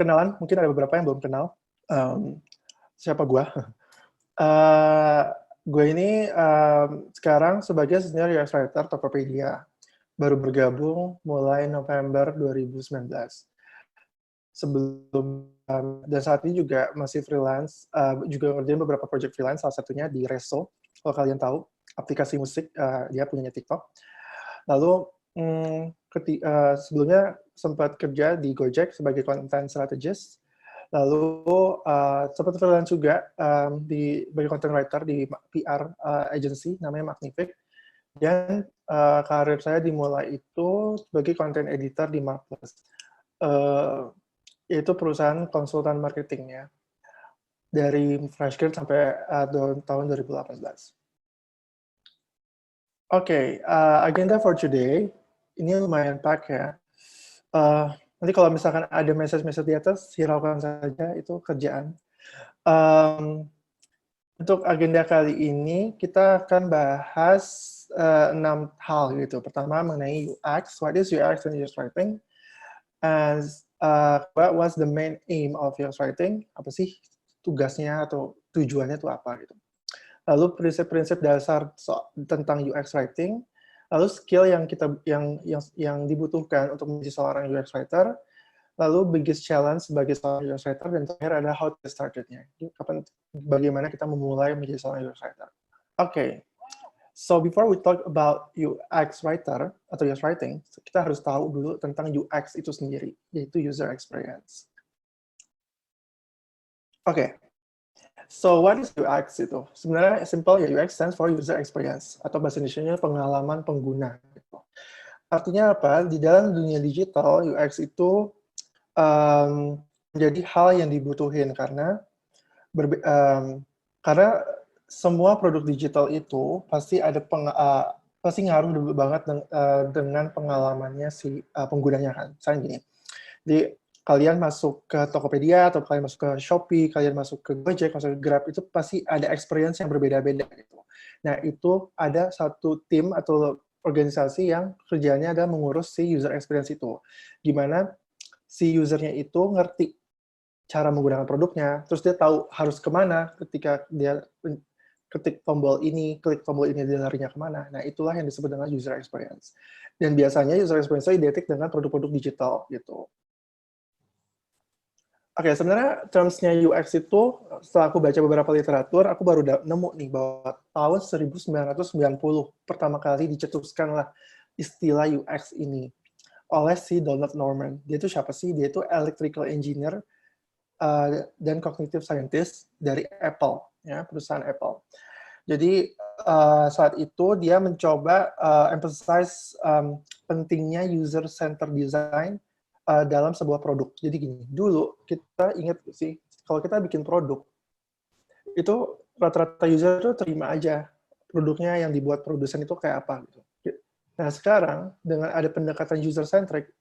Perkenalan, mungkin ada beberapa yang belum kenal. Siapa gue? Uh, gue ini sekarang sebagai senior UX writer Tokopedia. Baru bergabung mulai November 2019. Sebelum dan saat ini juga masih freelance, juga ngerjain beberapa project freelance, salah satunya di Reso, kalau kalian tahu, aplikasi musik, dia punya TikTok. Lalu sebelumnya sempat kerja di Gojek sebagai content strategist, lalu sempat freelance juga sebagai content writer di PR agency namanya Magnific, dan karir saya dimulai itu sebagai content editor di Marketplace. Yaitu perusahaan konsultan marketing ya, dari fresh grade sampai tahun 2018. Oke, agenda for today, ini lumayan pack ya. Nanti kalau misalkan ada message-message di atas, hiraukan saja, itu kerjaan. Untuk agenda kali ini, kita akan bahas 6 hal gitu. Pertama, mengenai UX. What is UX and UX writing? What's the main aim of UX writing? Apa sih tugasnya atau tujuannya itu apa gitu. Lalu prinsip-prinsip dasar tentang UX writing, lalu skill yang dibutuhkan untuk menjadi seorang UX writer, lalu biggest challenge sebagai seorang UX writer, dan terakhir ada how to start it-nya. Bagaimana kita memulai menjadi seorang UX writer. Okay. So before we talk about UX writer atau UX writing, kita harus tahu dulu tentang UX itu sendiri, yaitu user experience. Oke. So what is UX itu? Sebenarnya simple ya, UX stands for user experience, atau bahasa Indonesianya pengalaman pengguna. Gitu. Artinya apa? Di dalam dunia digital, UX itu menjadi hal yang dibutuhin karena semua produk digital itu pasti ada pasti ngaruh banget dengan pengalamannya si penggunanya kan. Misalnya gini, kalian masuk ke Tokopedia, atau kalian masuk ke Shopee, kalian masuk ke Gojek, masuk ke Grab, itu pasti ada experience yang berbeda-beda gitu. Nah, itu ada satu tim atau organisasi yang kerjanya adalah mengurus si user experience itu. Gimana si usernya itu ngerti cara menggunakan produknya, terus dia tahu harus kemana ketika dia klik tombol ini dia larinya kemana. Nah, itulah yang disebut dengan user experience. Dan biasanya user experience itu identik dengan produk-produk digital gitu. Oke, sebenarnya terms-nya UX itu, setelah aku baca beberapa literatur, aku baru nemu nih bahwa tahun 1990 pertama kali dicetuskanlah istilah UX ini oleh si Donald Norman. Dia itu siapa sih? Dia itu electrical engineer dan cognitive scientist dari Apple, ya, perusahaan Apple. Jadi saat itu dia mencoba emphasize pentingnya user-centered design dalam sebuah produk. Jadi gini, dulu kita ingat sih, kalau kita bikin produk, itu rata-rata user itu terima aja produknya yang dibuat produsen itu kayak apa gitu. Nah sekarang dengan ada pendekatan user-centric,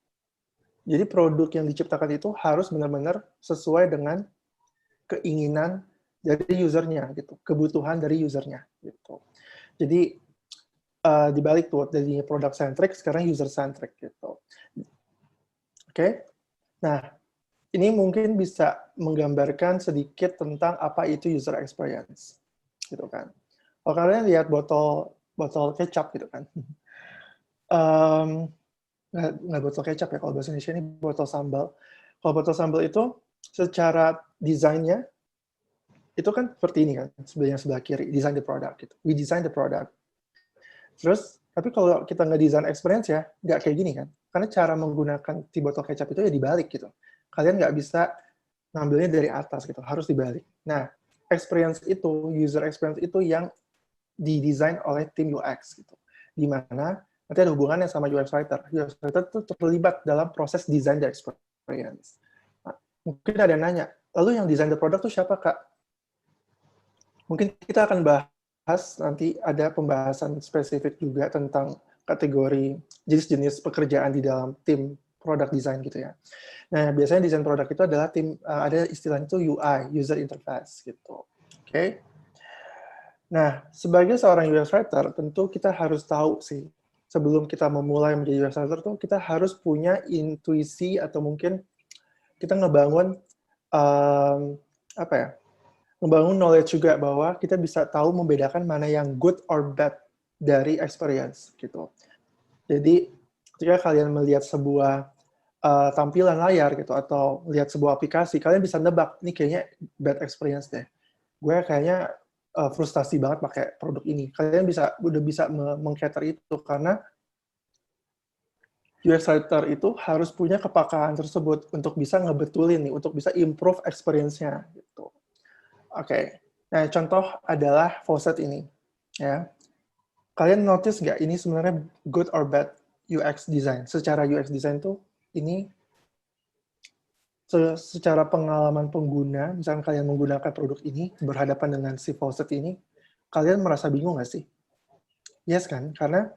jadi produk yang diciptakan itu harus benar-benar sesuai dengan keinginan dari usernya gitu, kebutuhan dari usernya gitu. Jadi dibalik tuh dari product centric sekarang user centric gitu. Oke. Nah, ini mungkin bisa menggambarkan sedikit tentang apa itu user experience gitu kan. Kalau kalian lihat botol kecap gitu kan. Nggak botol kecap ya, kalau bahasa Indonesia ini botol sambal. Kalau botol sambal itu secara desainnya itu kan seperti ini kan, sebelah kiri, design the product gitu. We design the product. Terus, tapi kalau kita nggak design experience ya, nggak kayak gini kan. Karena cara menggunakan si botol kecap itu ya dibalik gitu. Kalian nggak bisa ngambilnya dari atas gitu, harus dibalik. Nah, experience itu, user experience itu yang didesain oleh tim UX gitu. Di mana nanti ada hubungannya sama UX writer. UX writer itu terlibat dalam proses design the experience. Nah, mungkin ada yang nanya, lalu yang design the product itu siapa, Kak? Mungkin kita akan bahas nanti ada pembahasan spesifik juga tentang kategori jenis-jenis pekerjaan di dalam tim product design gitu ya. Nah, biasanya desain produk itu adalah tim, ada istilahnya itu UI, user interface gitu. Oke. Nah, sebagai seorang UX writer, tentu kita harus tahu sih, sebelum kita memulai menjadi UX writer tuh kita harus punya intuisi atau mungkin kita ngebangun apa ya? Ngebangun knowledge juga bahwa kita bisa tahu membedakan mana yang good or bad dari experience gitu. Jadi ketika kalian melihat sebuah tampilan layar gitu atau lihat sebuah aplikasi, kalian bisa nebak ini kayaknya bad experience deh. Gue kayaknya frustasi banget pakai produk ini. Kalian udah bisa meng-cater itu karena UX writer itu harus punya kepakaan tersebut untuk bisa ngebetulin nih, untuk bisa improve experience-nya gitu. Oke. Nah, contoh adalah faucet ini. Ya. Kalian notice nggak ini sebenarnya good or bad UX design? Secara UX design tuh ini secara pengalaman pengguna, misalnya kalian menggunakan produk ini berhadapan dengan si faucet ini, kalian merasa bingung nggak sih? Yes kan? Karena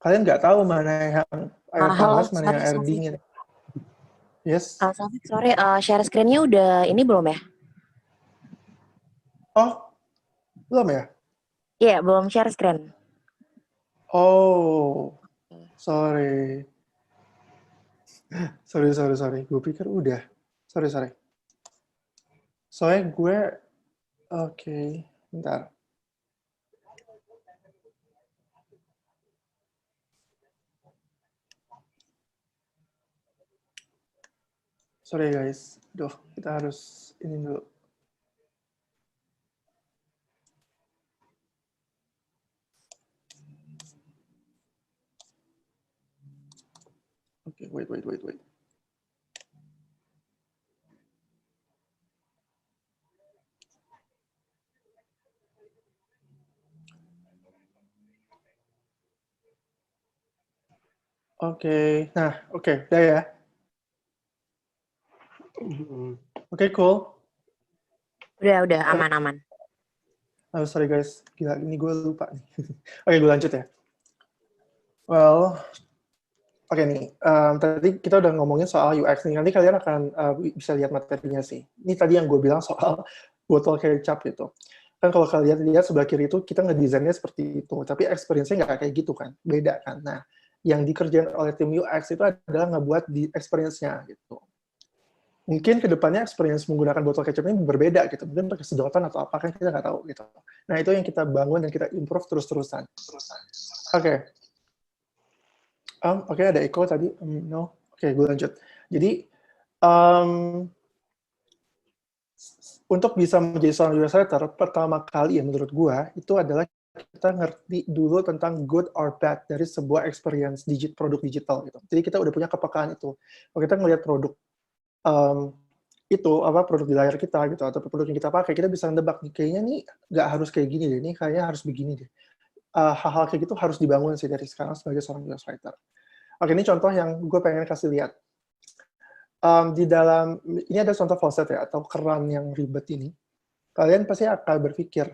kalian nggak tahu mana yang air Halo, panas, mana yang sorry, air Safik. dingin. Yes. Safik, sorry, share screen-nya udah ini belum ya? Oh, belum ya? Iya, belum share screen. Oh, sorry. Sorry. Gue pikir udah. Sorry. Soalnya gue, oke, bentar. Sorry guys. Duh, kita harus ini dulu. Oke, wait. Oke, nah, oke, udah ya. Oke, cool. Udah, aman. Oh, sorry guys, gila, ini gue lupa nih. Oke, gue lanjut ya. Well, oke nih, tadi kita udah ngomongin soal UX nih, nanti kalian akan bisa lihat materinya sih. Ini tadi yang gue bilang soal botol kecap gitu. Kan kalau kalian lihat sebelah kiri itu, kita ngedesainnya seperti itu, tapi experience-nya nggak kayak gitu kan, beda kan. Nah, yang dikerjain oleh tim UX itu adalah ngebuat di experience-nya gitu. Mungkin kedepannya experience menggunakan botol kecap ini berbeda gitu, mungkin pakai sedotan atau apa kan kita nggak tahu gitu. Nah itu yang kita bangun dan kita improve terus-terusan. Oke, Oke, ada echo tadi, no, oke gue lanjut. Jadi untuk bisa menjadi seorang UX writer, pertama kali ya menurut gue itu adalah kita ngerti dulu tentang good or bad dari sebuah experience produk digital gitu. Jadi kita udah punya kepekaan itu. Kalau kita ngelihat produk itu apa produk di layar kita gitu atau produk yang kita pakai, kita bisa nebak nih kayaknya nih nggak harus kayak gini deh, ini kayaknya harus begini deh. Hal-hal kayak gitu harus dibangun sih dari sekarang sebagai seorang UX writer. Oke, ini contoh yang gue pengen kasih lihat. Di dalam ini ada contoh faucet ya atau keran yang ribet ini. Kalian pasti akan berpikir,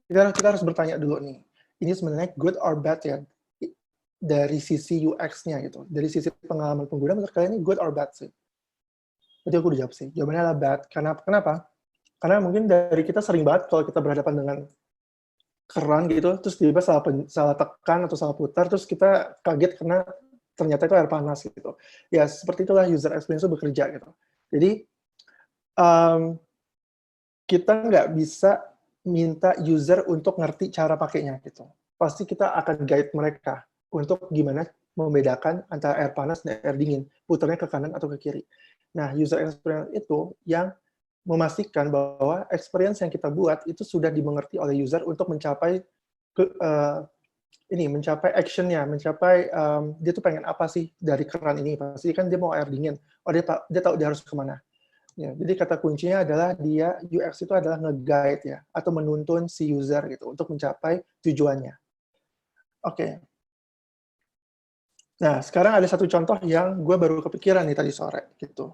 kita harus bertanya dulu nih, ini sebenarnya good or bad ya dari sisi UX-nya gitu, dari sisi pengalaman pengguna menurut kalian ini good or bad sih? Berarti aku udah jawab sih. Jawabannya adalah bad. Kenapa? Karena mungkin dari kita sering banget kalau kita berhadapan dengan keran gitu, terus tiba-tiba salah tekan atau salah putar, terus kita kaget karena ternyata itu air panas gitu. Ya seperti itulah user experience itu bekerja gitu. Jadi kita nggak bisa minta user untuk ngerti cara pakainya gitu. Pasti kita akan guide mereka untuk gimana membedakan antara air panas dan air dingin, putarnya ke kanan atau ke kiri. Nah, user experience itu yang memastikan bahwa experience yang kita buat itu sudah dimengerti oleh user untuk mencapai mencapai action-nya, mencapai dia tuh pengen apa sih dari keran ini? Pasti kan dia mau air dingin. Oh dia tahu dia harus kemana. Ya, jadi kata kuncinya adalah UX itu adalah nge-guide ya atau menuntun si user gitu untuk mencapai tujuannya. Oke. Nah, sekarang ada satu contoh yang gue baru kepikiran nih tadi sore gitu.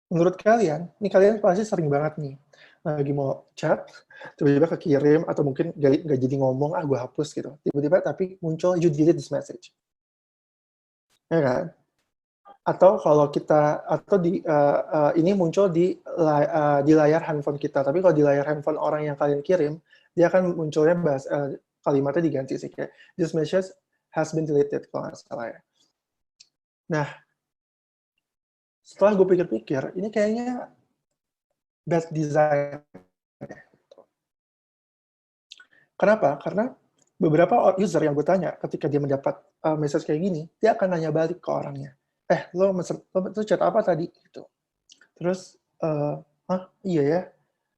Menurut kalian, ini kalian pasti sering banget nih, lagi mau chat, tiba-tiba kekirim, atau mungkin nggak jadi ngomong, gue hapus gitu. Tiba-tiba tapi muncul, you delete this message. Ya kan? Atau kalau kita, atau ini muncul di layar handphone kita. Tapi kalau di layar handphone orang yang kalian kirim, dia akan munculnya kalimatnya diganti sih. Kayak, this message has been deleted, kalau nggak salah ya. Nah, setelah gue pikir-pikir, ini kayaknya bad design. Kenapa? Karena beberapa user yang gue tanya, ketika dia mendapat message kayak gini, dia akan nanya balik ke orangnya. Lo chat apa tadi? Gitu. Terus, iya ya?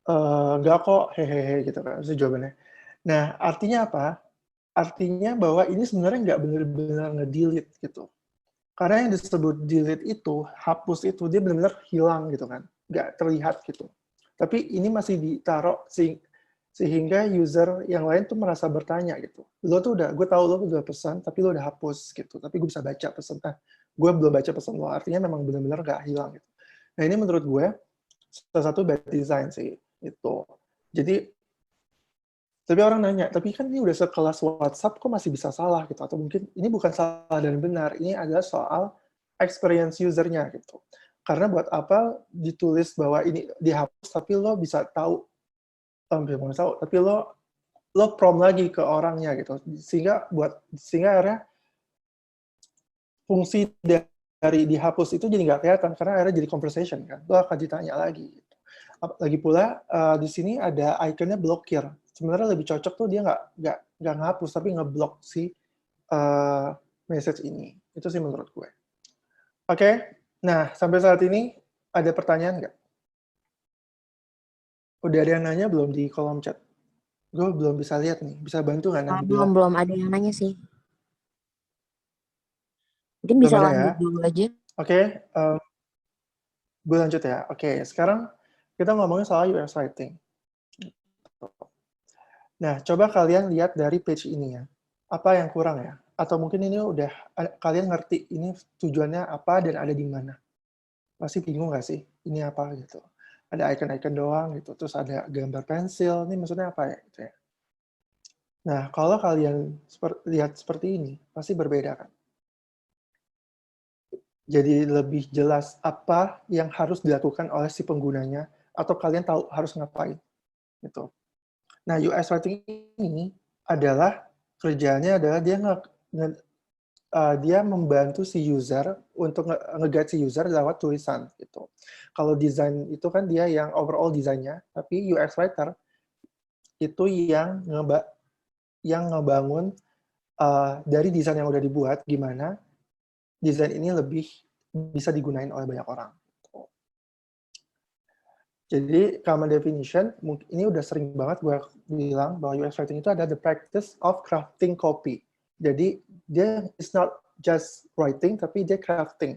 Enggak kok, hehehe, gitu kan. Itu jawabannya. Nah, artinya apa? Artinya bahwa ini sebenarnya nggak benar-benar nge-delete gitu. Karena yang disebut delete itu, hapus itu, dia benar-benar hilang gitu kan. Nggak terlihat gitu. Tapi ini masih ditaruh sehingga user yang lain tuh merasa bertanya gitu. Gue tahu lo udah pesan, tapi lo udah hapus gitu. Tapi gue bisa baca pesan. Gue belum baca pesan lo. Artinya memang benar-benar nggak hilang gitu. Nah ini menurut gue salah satu bad design sih itu. Jadi tapi orang nanya, tapi kan ini udah sekelas WhatsApp kok masih bisa salah gitu, atau mungkin ini bukan salah dan benar, ini adalah soal experience usernya gitu. Karena buat apa ditulis bahwa ini dihapus tapi lo bisa tahu, tapi lo prom lagi ke orangnya gitu, sehingga akhirnya fungsi dari dihapus itu jadi nggak kelihatan karena akhirnya jadi conversation kan, lo akan ditanya lagi. Gitu. Lagi pula di sini ada ikonnya blokir. Sebenarnya lebih cocok tuh dia nggak ngapus tapi ngeblok si message ini. Itu sih menurut gue. Oke, nah sampai saat ini ada pertanyaan nggak? Udah ada yang nanya belum di kolom chat? Gue belum bisa lihat nih. Bisa bantu nggak Nabila? Belum ada yang nanya sih. Mungkin Belum bisa ada lanjut ya? dulu aja. Oke, gue lanjut ya. Oke, sekarang kita ngomongin soal UX writing. Nah, coba kalian lihat dari page ini ya. Apa yang kurang ya? Atau mungkin ini udah kalian ngerti ini tujuannya apa dan ada di mana. Pasti bingung nggak sih? Ini apa gitu. Ada icon-icon doang gitu. Terus ada gambar pensil. Ini maksudnya apa ya? Gitu ya. Nah, kalau kalian lihat seperti ini, pasti berbeda kan? Jadi lebih jelas apa yang harus dilakukan oleh si penggunanya, atau kalian tahu harus ngapain. Gitu. Nah, UX writing ini adalah kerjanya adalah dia membantu si user untuk nge-guide si user lewat tulisan gitu. Kalau desain itu kan dia yang overall desainnya, tapi UX writer itu yang ngebangun dari desain yang udah dibuat gimana desain ini lebih bisa digunain oleh banyak orang. Jadi, common definition, ini udah sering banget gue bilang bahwa UX writing itu ada the practice of crafting copy. Jadi, dia is not just writing, tapi dia crafting.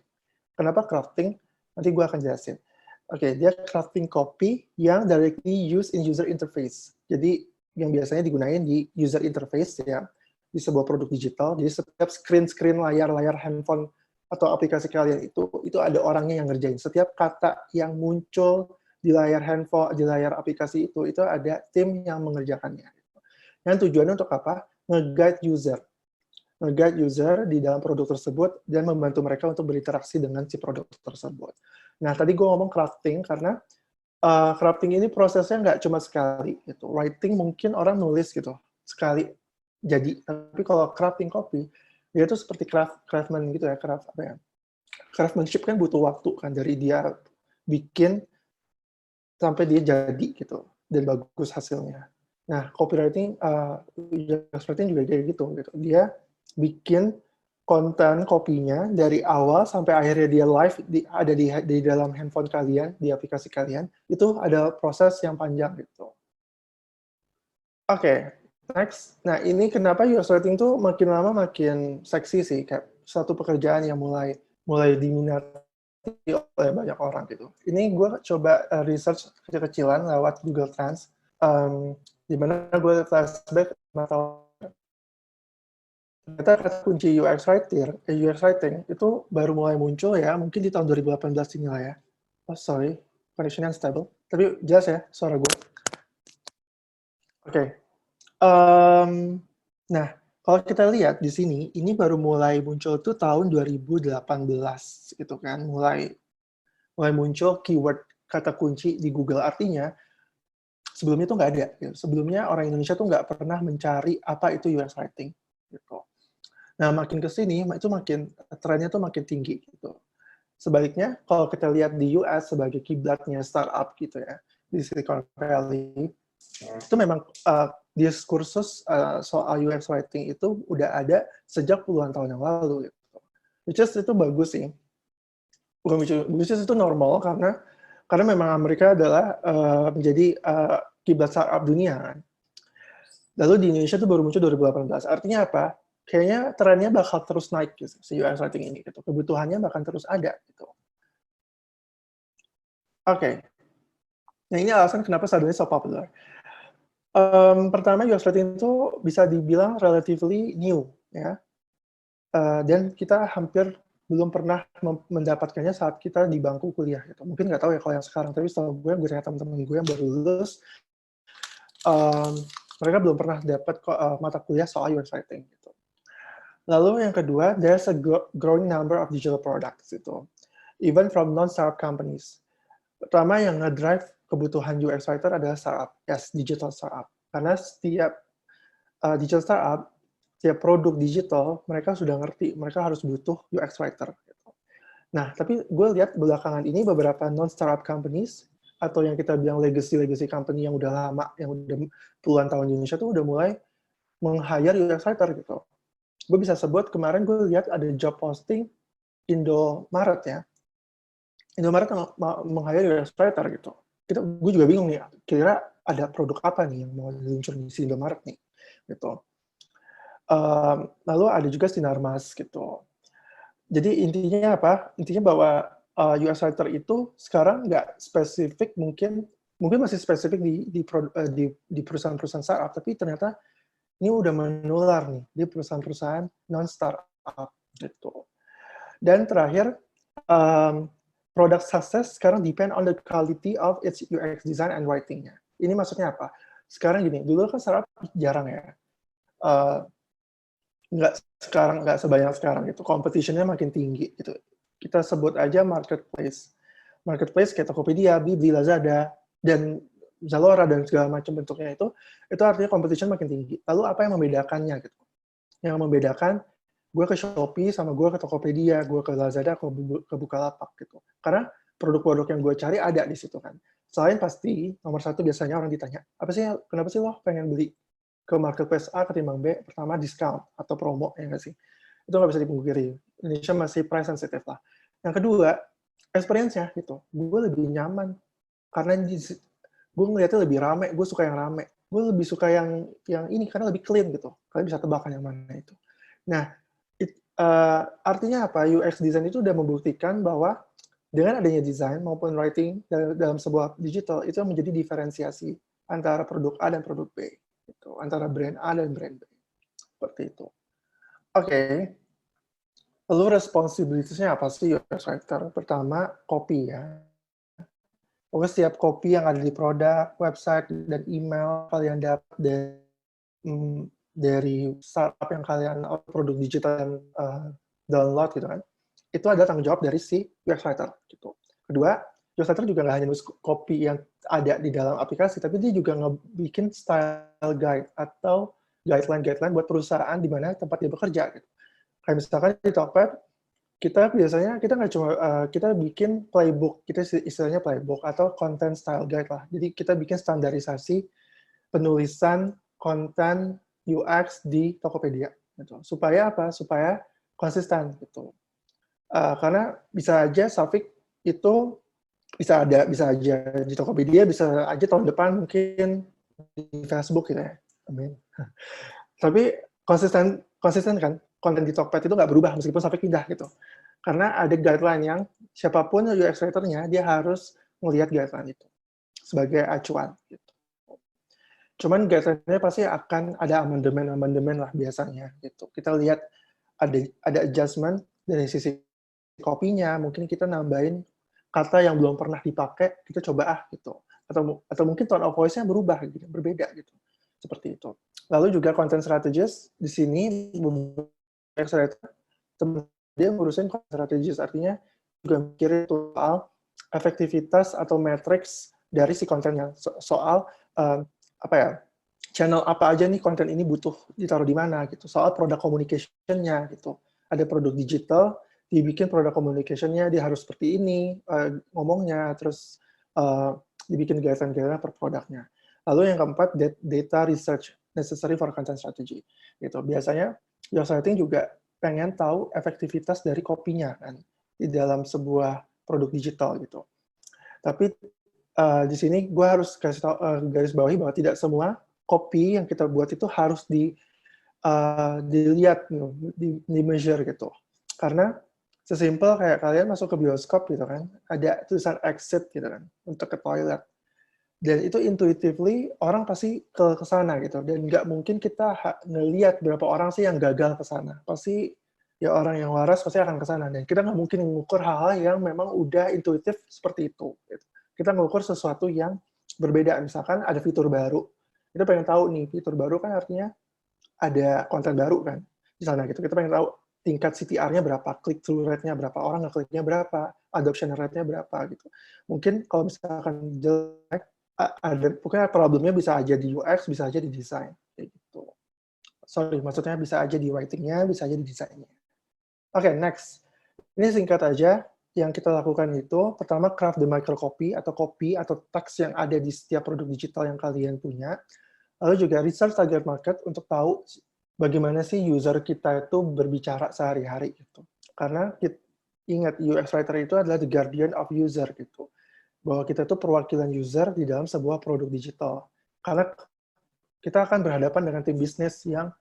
Kenapa crafting? Nanti gue akan jelasin. Oke, dia crafting copy yang directly used in user interface. Jadi, yang biasanya digunakan di user interface ya, di sebuah produk digital. Jadi, setiap screen layar handphone atau aplikasi kalian itu ada orangnya yang ngerjain. Setiap kata yang muncul di layar handphone, di layar aplikasi itu ada tim yang mengerjakannya. Yang tujuannya untuk apa? Nge-guide user di dalam produk tersebut dan membantu mereka untuk berinteraksi dengan si produk tersebut. Nah, tadi gue ngomong crafting karena crafting ini prosesnya nggak cuma sekali. Gitu. Writing mungkin orang nulis gitu, sekali jadi. Tapi kalau crafting copy, dia itu seperti craftsman gitu ya, craftsmanship kan butuh waktu kan, dari dia bikin sampai dia jadi gitu dan bagus hasilnya. Nah, copywriting juga kayak gitu. Dia bikin konten kopinya dari awal sampai akhirnya dia live ada di dalam handphone kalian, di aplikasi kalian, itu ada proses yang panjang gitu. Oke, next. Nah, ini kenapa UX writing tuh makin lama makin seksi sih, kayak satu pekerjaan yang mulai diminati oleh banyak orang gitu. Ini gue coba research kecil-kecilan lewat Google Trends, di mana gue flashback 5 tahun. Ternyata kata kunci UX writing itu baru mulai muncul ya, mungkin di tahun 2018 ini lah ya. Oh sorry, connection unstable. Tapi jelas ya suara gue. Oke. Nah, kalau kita lihat di sini, ini baru mulai muncul tuh tahun 2018 gitu kan, mulai muncul keyword kata kunci di Google. Artinya, sebelumnya tuh nggak ada. Gitu. Sebelumnya orang Indonesia tuh nggak pernah mencari apa itu UX writing. Gitu. Nah, makin ke sini, itu trennya tuh makin tinggi. Gitu. Sebaliknya, kalau kita lihat di US sebagai kiblatnya startup gitu ya, di Silicon Valley, itu memang diskursus soal UX writing itu udah ada sejak puluhan tahun yang lalu. Gitu. Which is itu bagus sih. Bukan which is itu normal karena memang Amerika adalah menjadi kiblat startup dunia kan. Lalu di Indonesia itu baru muncul 2018. Artinya apa? Kayaknya trennya bakal terus naik gitu, si UX writing ini. Gitu. Kebutuhannya bakal terus ada. Gitu. Oke. Nah ini alasan kenapa Shadownya so popular. Pertama, UX writing itu bisa dibilang relatively new. Ya. Dan kita hampir belum pernah mendapatkannya saat kita di bangku kuliah. Gitu. Mungkin nggak tahu ya kalau yang sekarang, tapi setahu gue tanya teman-teman gue yang baru lulus, mereka belum pernah dapat mata kuliah soal UX writing. Gitu. Lalu yang kedua, there's a growing number of digital products, gitu. Even from non-startup companies. Pertama yang ngedrive kebutuhan UX writer adalah startup, yes, digital startup. Karena setiap digital startup, setiap produk digital, mereka sudah ngerti, mereka harus butuh UX writer. Gitu. Nah, tapi gue lihat belakangan ini beberapa non-startup companies, atau yang kita bilang legacy company yang udah lama, yang udah puluhan tahun di Indonesia tuh udah mulai meng-hire UX writer gitu. Gue bisa sebut kemarin gue lihat ada job posting Indomaret ya. Indomaret meng-hire UX writer gitu. Gue juga bingung nih, kira ada produk apa nih yang mau diluncur di Indomaret nih, gitu. Lalu ada juga Sinarmas gitu. Jadi intinya apa? Intinya bahwa UX writer itu sekarang nggak spesifik, mungkin masih spesifik di perusahaan-perusahaan startup, tapi ternyata ini udah menular nih di perusahaan-perusahaan non-startup gitu. Dan terakhir, product success sekarang depend on the quality of its UX design and writing-nya. Ini maksudnya apa? Sekarang gini, dulu kan startup jarang ya. Nggak sebanyak sekarang gitu. Competition-nya makin tinggi gitu. Kita sebut aja marketplace. Marketplace kayak Tokopedia, Blibli, Lazada, dan Zalora dan segala macam bentuknya itu artinya competition makin tinggi. Lalu apa yang membedakannya gitu? Yang membedakan gue ke Shopee sama gue ke Tokopedia, gue ke Lazada, ke Bukalapak gitu. Karena produk-produk yang gue cari ada di situ kan. Selain pasti nomor satu biasanya orang ditanya, kenapa sih lo pengen beli ke marketplace A ketimbang B? Pertama diskon atau promo ya nggak sih? Itu nggak bisa dipungkiri. Indonesia masih price sensitive lah. Yang kedua, experience-nya gitu. Gue lebih nyaman karena gue ngeliatnya lebih rame, gue suka yang rame. Gue lebih suka yang ini karena lebih clean gitu. Kalian bisa tebak yang mana itu. Nah, artinya apa? UX design itu udah membuktikan bahwa dengan adanya desain maupun writing dalam sebuah digital itu menjadi diferensiasi antara produk A dan produk B, gitu. Antara brand A dan brand B, seperti itu. Oke. Lalu responsibilitasnya apa sih UX writer? Pertama, copy ya. Pokoknya setiap copy yang ada di produk, website, dan email kalian dapat dari startup yang kalian produk digital yang download gitu kan, itu ada tanggung jawab dari si UX writer gitu. Kedua, UX writer juga nggak hanya nulis copy yang ada di dalam aplikasi, tapi dia juga ngebikin style guide atau guideline buat perusahaan di mana tempat dia bekerja gitu. Kayak misalkan di Tokped, kita nggak cuma kita bikin playbook, kita istilahnya playbook atau content style guide lah. Jadi kita bikin standarisasi penulisan konten UX di Tokopedia gitu. Supaya apa? Supaya konsisten gitu. Karena bisa aja Safik itu bisa aja di Tokopedia, bisa aja tahun depan mungkin di Facebook gitu ya. Amin. Tapi konsisten kan, konten di Tokped itu nggak berubah meskipun Safik pindah gitu. Karena ada guideline yang siapapun UX writer-nya, dia harus melihat guideline itu sebagai acuan. Gitu. Cuman guideline-nya pasti akan ada amandemen lah biasanya. Gitu. Kita lihat ada adjustment dari sisi kopinya, mungkin kita nambahin kata yang belum pernah dipakai, kita coba gitu. Atau mungkin tone of voice-nya berubah, gitu, berbeda gitu. Seperti itu. Lalu juga content strategist di sini dia ngurusin content strategist, artinya juga mikirin soal efektivitas atau matrix dari si kontennya, soal apa ya, channel apa aja nih konten ini butuh ditaruh di mana gitu, soal product communication-nya gitu. Ada produk digital, dibikin produk communication-nya, dia harus seperti ini, ngomongnya, terus dibikin guideline-guideline per produknya. Lalu yang keempat, data research necessary for content strategy. Gitu. Biasanya UX writing juga pengen tahu efektivitas dari kopinya kan di dalam sebuah produk digital gitu. Tapi di sini gue harus garis bawahi bahwa tidak semua copy yang kita buat itu harus dilihat, di measure gitu. Karena sesimpel kayak kalian masuk ke bioskop gitu kan, ada tulisan exit gitu kan untuk ke toilet. Dan itu intuitively orang pasti ke sana gitu. Dan nggak mungkin kita ngelihat berapa orang sih yang gagal ke sana. Pasti ya orang yang waras pasti akan ke sana. Dan kita nggak mungkin mengukur hal-hal yang memang udah intuitif seperti itu. Gitu. Kita mengukur sesuatu yang berbeda. Misalkan ada fitur baru. Kita pengen tahu nih, fitur baru kan artinya ada konten baru kan. Di sana gitu. Kita pengen tahu tingkat CTR-nya berapa, click-through rate-nya berapa, orang nge-click-nya berapa, adoption rate-nya berapa gitu. Mungkin kalau misalkan jelek, pokoknya problemnya bisa aja di UX, bisa aja di desain, kayak gitu. Sorry, maksudnya bisa aja di writing-nya, bisa aja di desainnya. Oke, next. Ini singkat aja. Yang kita lakukan itu, pertama craft the microcopy atau teks yang ada di setiap produk digital yang kalian punya. Lalu juga research target market untuk tahu bagaimana sih user kita itu berbicara sehari-hari gitu. Karena ingat UX writer itu adalah the guardian of user gitu. Bahwa kita itu perwakilan user di dalam sebuah produk digital. Karena kita akan berhadapan dengan tim bisnis yang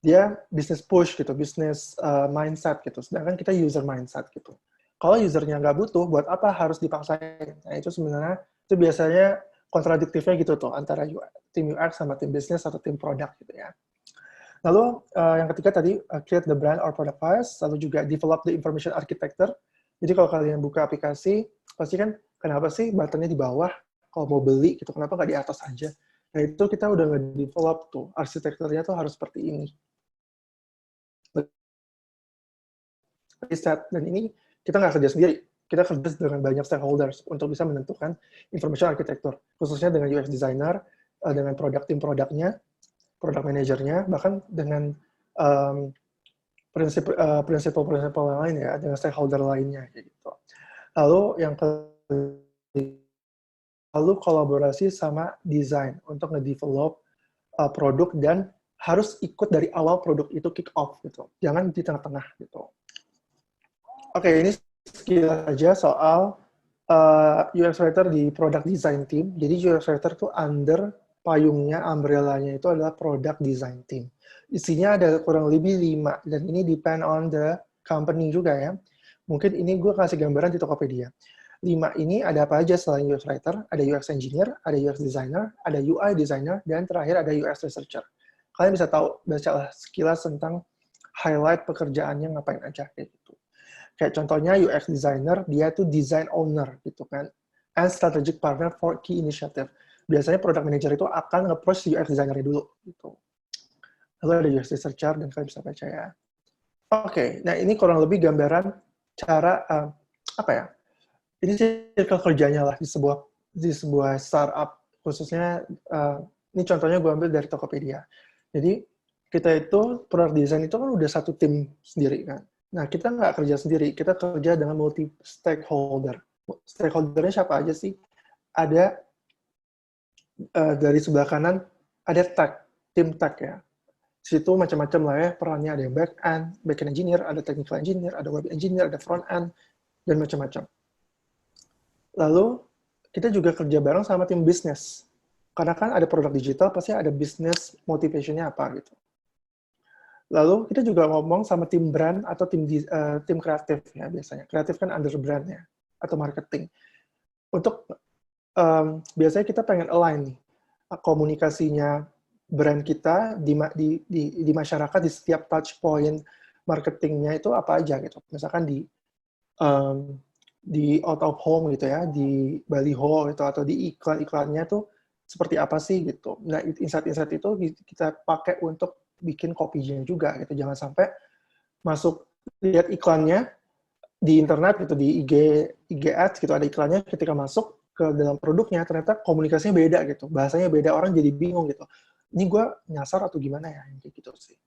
dia bisnis push gitu, bisnis mindset gitu. Sedangkan kita user mindset gitu. Kalau usernya nggak butuh, buat apa harus dipaksain? Nah itu sebenarnya, itu biasanya kontradiktifnya gitu tuh, antara tim UX sama tim bisnis atau tim produk gitu ya. Lalu yang ketiga tadi, create the brand or product files, lalu juga develop the information architecture. Jadi kalau kalian buka aplikasi, pasti kan kenapa sih buttonnya di bawah, kalau mau beli gitu, kenapa nggak di atas aja? Nah itu kita udah nge-develop tuh, arsitekturnya tuh harus seperti ini. Dan ini kita nggak kerja sendiri, kita kerja dengan banyak stakeholders untuk bisa menentukan information architecture, khususnya dengan UX designer, dengan tim produknya, product manajernya, bahkan dengan prinsip-prinsip lain ya, dengan stakeholder lainnya gitu. Lalu kolaborasi sama desain untuk nge-develop produk dan harus ikut dari awal produk itu kick off gitu. Jangan di tengah-tengah gitu. Oke, ini sekilas aja soal UX writer di product design team. Jadi UX writer itu under payungnya, umbrella-nya itu adalah product design team. Isinya ada kurang lebih 5, dan ini depend on the company juga ya. Mungkin ini gue kasih gambaran di Tokopedia. 5 ini ada apa aja selain UX writer? Ada UX engineer, ada UX designer, ada UI designer, dan terakhir ada UX researcher. Kalian bisa tahu, baca sekilas tentang highlight pekerjaannya ngapain aja kayak gitu. Kayak contohnya UX designer, dia tuh design owner gitu kan, and strategic partner for key initiative. Biasanya product manager itu akan nge-approach UX designer dulu gitu. Lalu ada UX researcher dan kalian bisa baca ya. Oke, nah ini kurang lebih gambaran cara apa ya? Ini circle kerjanya lah di sebuah startup, khususnya ini contohnya gue ambil dari Tokopedia. Jadi kita itu product design itu kan udah satu tim sendiri kan. Nah, kita nggak kerja sendiri, kita kerja dengan multi stakeholder. Stakeholdernya siapa aja sih? Ada dari sebelah kanan ada tim tech ya. Situ macam-macam lah ya perannya, ada yang back end engineer, ada technical engineer, ada web engineer, ada front end, dan macam-macam. Lalu kita juga kerja bareng sama tim bisnis. Karena kan ada produk digital, pasti ada business motivation-nya apa gitu. Lalu kita juga ngomong sama tim brand atau tim kreatif ya biasanya. Kreatif kan under brand ya, atau marketing. Untuk biasanya kita pengen align nih komunikasinya brand kita di masyarakat di setiap touch point marketingnya itu apa aja gitu. Misalkan di out of home gitu ya, di baliho gitu atau di iklan-iklannya tuh seperti apa sih gitu. Nah, insight-insight itu kita pakai untuk bikin kopinya juga gitu. Jangan sampai masuk lihat iklannya di internet gitu, di IG Ads gitu ada iklannya, ketika masuk ke dalam produknya ternyata komunikasinya beda gitu. Bahasanya beda, orang jadi bingung gitu. Ini gue nyasar atau gimana ya, kayak gitu sih.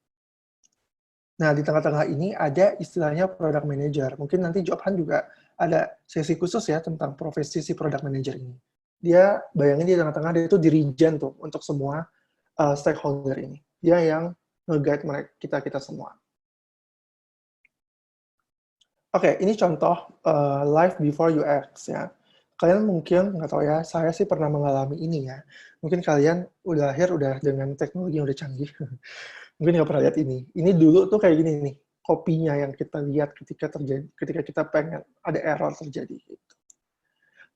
Nah, di tengah-tengah ini ada istilahnya product manager. Mungkin nanti Jobhan juga ada sesi khusus ya tentang profesi si product manager ini. Dia, bayangin di tengah-tengah, dia itu dirijen tuh untuk semua stakeholder ini. Dia yang nge-guide mereka, kita semua. Oke, ini contoh live before UX ya. Kalian mungkin, nggak tahu ya, saya sih pernah mengalami ini ya. Mungkin kalian udah lahir udah dengan teknologi yang udah canggih. Mungkin nggak pernah lihat ini. Ini dulu tuh kayak gini nih, kopinya yang kita lihat ketika kita pengen ada error terjadi. Gitu.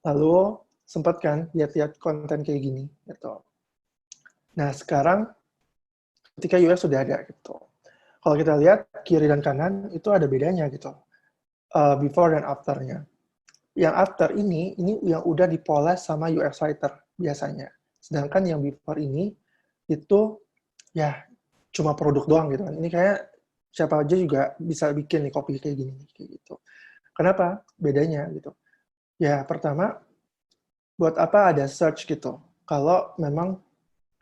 Lalu sempat kan lihat-lihat konten kayak gini. Gitu. Nah sekarang ketika UX sudah ada gitu. Kalau kita lihat kiri dan kanan itu ada bedanya gitu. Before dan afternya. Yang after ini yang udah dipoles sama UX writer biasanya. Sedangkan yang before ini itu ya cuma produk doang gitu kan. Ini kayak siapa aja juga bisa bikin nih kopi kayak gini kayak gitu. Kenapa? Bedanya gitu. Ya pertama buat apa ada search gitu. Kalau memang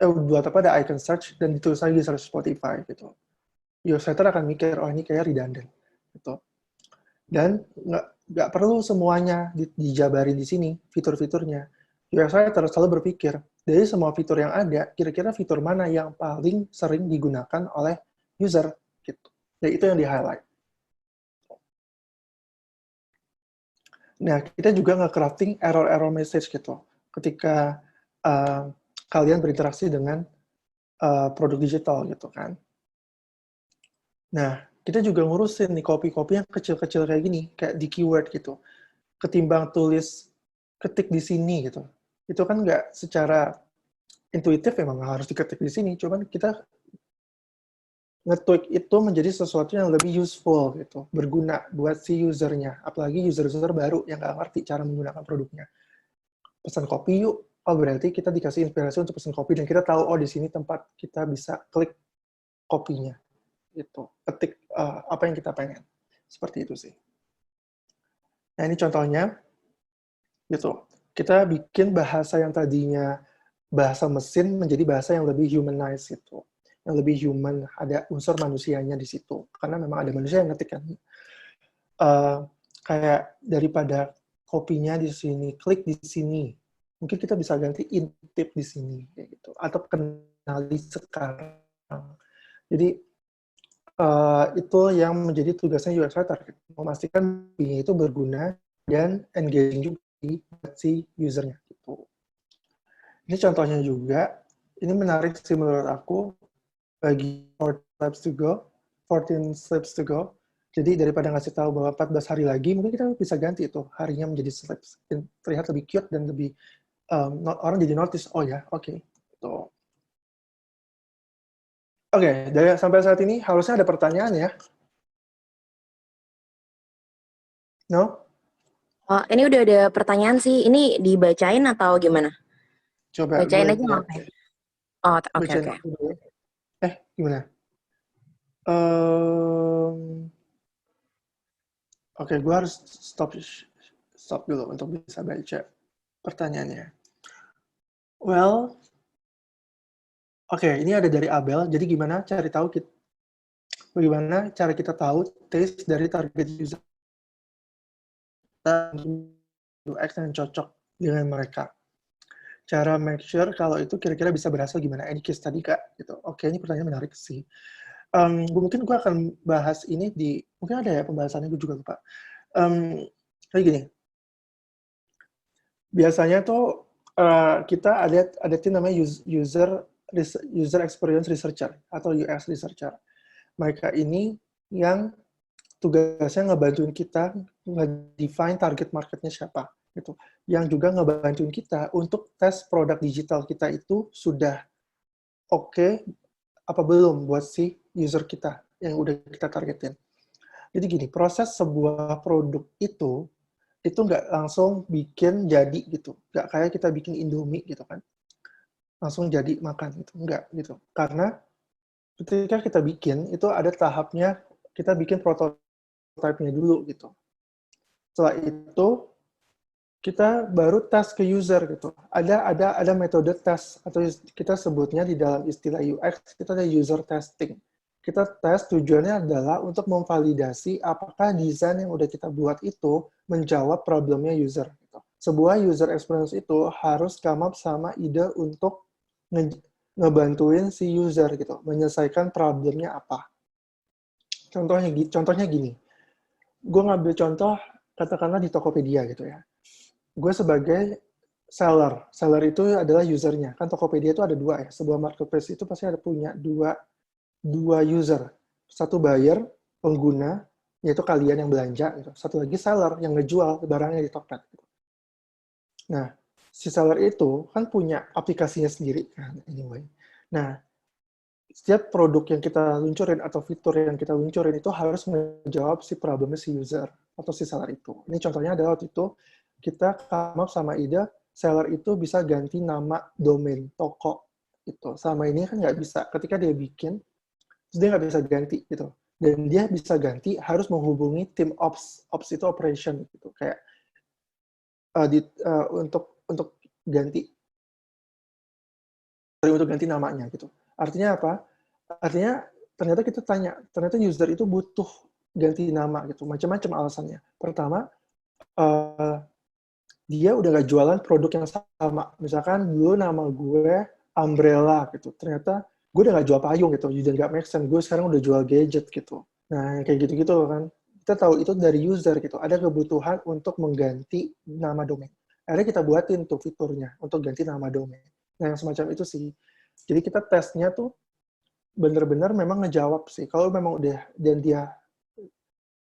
buat apa ada icon search dan ditulis lagi di search Spotify gitu. UX writer akan mikir oh ini kayak redundant gitu. Dan nggak perlu semuanya dijabarin di sini fitur-fiturnya. UX writer selalu berpikir dari semua fitur yang ada, kira-kira fitur mana yang paling sering digunakan oleh user gitu. Dan itu yang di-highlight. Nah, kita juga nge-crafting error-error message gitu. Ketika kalian berinteraksi dengan produk digital gitu kan. Nah, kita juga ngurusin nih kopi-kopi yang kecil-kecil kayak gini, kayak di keyword gitu. Ketimbang tulis ketik di sini gitu. Itu kan nggak secara intuitif memang harus diketik di sini, cuman kita nge-tweak itu menjadi sesuatu yang lebih useful gitu, berguna buat si usernya, apalagi user-user baru yang nggak ngerti cara menggunakan produknya. Pesan kopi yuk, oh berarti kita dikasih inspirasi untuk pesan kopi dan kita tahu oh di sini tempat kita bisa klik kopinya, gitu, ketik apa yang kita pengen, seperti itu sih. Nah ini contohnya, gitu. Kita bikin bahasa yang tadinya bahasa mesin menjadi bahasa yang lebih humanized gitu. Yang lebih human, ada unsur manusianya di situ. Karena memang ada manusia yang ngetik kan. Kayak daripada kopinya di sini, klik di sini. Mungkin kita bisa ganti intip di sini kayak gitu. Atau kenali sekarang. Jadi itu yang menjadi tugasnya UX writer, memastikan itu berguna dan engaging juga buat si usernya. Gitu. Ini contohnya juga, ini menarik sih menurut aku, bagi 14 steps to go. Jadi daripada ngasih tahu bahwa 14 hari lagi, mungkin kita bisa ganti itu harinya menjadi steps. Terlihat lebih cute dan lebih, orang jadi notice, oh ya, oke. Gitu. Oke, sampai saat ini harusnya ada pertanyaan ya? No? Oh, ini udah ada pertanyaan sih. Ini dibacain atau gimana? Coba Bacain gue aja nggak lihat. apa-apa ya? Oh, oke, Bacain oke. aku dulu. Gimana? Oke, gue harus stop dulu untuk bisa baca pertanyaannya. Well, oke, ini ada dari Abel. Jadi bagaimana cara kita tahu taste dari target user UX yang cocok dengan mereka. Cara make sure kalau itu kira-kira bisa berhasil gimana? Ini case tadi Kak. Gitu. Oke, ini pertanyaan menarik sih. Mungkin gue akan bahas ini mungkin ada ya pembahasannya, gue juga lupa. Kayak gini, biasanya tuh kita ada tim namanya user experience researcher atau UX researcher. Mereka ini yang tugasnya ngebantuin kita nge-define target marketnya siapa gitu. Yang juga ngebantuin kita untuk tes produk digital kita itu sudah oke apa belum buat si user kita yang udah kita targetin. Jadi gini, proses sebuah produk itu nggak langsung bikin jadi gitu. Nggak kayak kita bikin Indomie gitu kan. Langsung jadi makan gitu. Nggak gitu. Karena ketika kita bikin, itu ada tahapnya kita bikin prototipe-nya dulu gitu. Setelah itu, kita baru tes ke user gitu. Ada metode tes atau kita sebutnya di dalam istilah UX, kita ada user testing. Kita tes tujuannya adalah untuk memvalidasi apakah desain yang udah kita buat itu menjawab problemnya user. Gitu. Sebuah user experience itu harus come up sama ide untuk ngebantuin si user gitu, menyelesaikan problemnya apa. Contohnya gini, gue ngambil contoh katakanlah di Tokopedia gitu ya. Gue sebagai seller itu adalah usernya. Kan Tokopedia itu ada dua ya, sebuah marketplace itu pasti ada punya dua user. Satu buyer, pengguna, yaitu kalian yang belanja. Gitu. Satu lagi seller yang ngejual barangnya di Tokped. Gitu. Nah, si seller itu kan punya aplikasinya sendiri. Anyway. Nah, setiap produk yang kita luncurin atau fitur yang kita luncurin itu harus menjawab si problemnya si user atau si seller itu. Ini contohnya adalah waktu itu kita come up sama ide seller itu bisa ganti nama domain toko itu. Sama ini kan nggak bisa. Ketika dia bikin, dia nggak bisa ganti gitu. Dan dia bisa ganti harus menghubungi tim ops itu operation gitu. Kayak untuk ganti namanya gitu. Artinya apa? Artinya ternyata kita tanya, ternyata user itu butuh ganti nama gitu, macam-macam alasannya. Pertama, dia udah nggak jualan produk yang sama. Misalkan dulu nama gue Umbrella gitu, ternyata gue udah nggak jual payung gitu, udah nggak make sense. Gue sekarang udah jual gadget gitu. Nah, kayak gitu-gitu kan. Kita tahu itu dari user gitu. Ada kebutuhan untuk mengganti nama domain. Akhirnya kita buatin tuh fiturnya untuk ganti nama domain. Nah, yang semacam itu sih. Jadi kita tesnya tuh benar-benar memang ngejawab sih. Kalau memang udah, dan dia,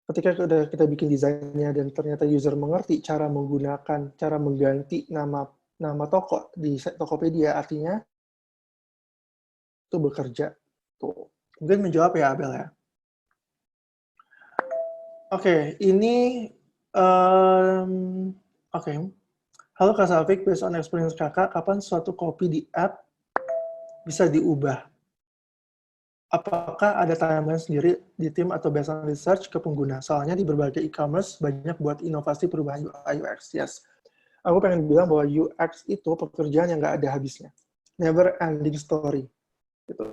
ketika udah kita bikin desainnya dan ternyata user mengerti cara menggunakan, cara mengganti nama toko di Tokopedia, artinya itu bekerja. Tuh. Mungkin menjawab ya, Abel ya. Oke, ini oke. Halo Kak Safik, based on experience Kakak, kapan suatu copy di app bisa diubah? Apakah ada timeline sendiri di tim atau based on research ke pengguna? Soalnya di berbagai e-commerce banyak buat inovasi perubahan UI UX. Yes. Aku pengen bilang bahwa UX itu pekerjaan yang nggak ada habisnya. Never ending story. Gitu.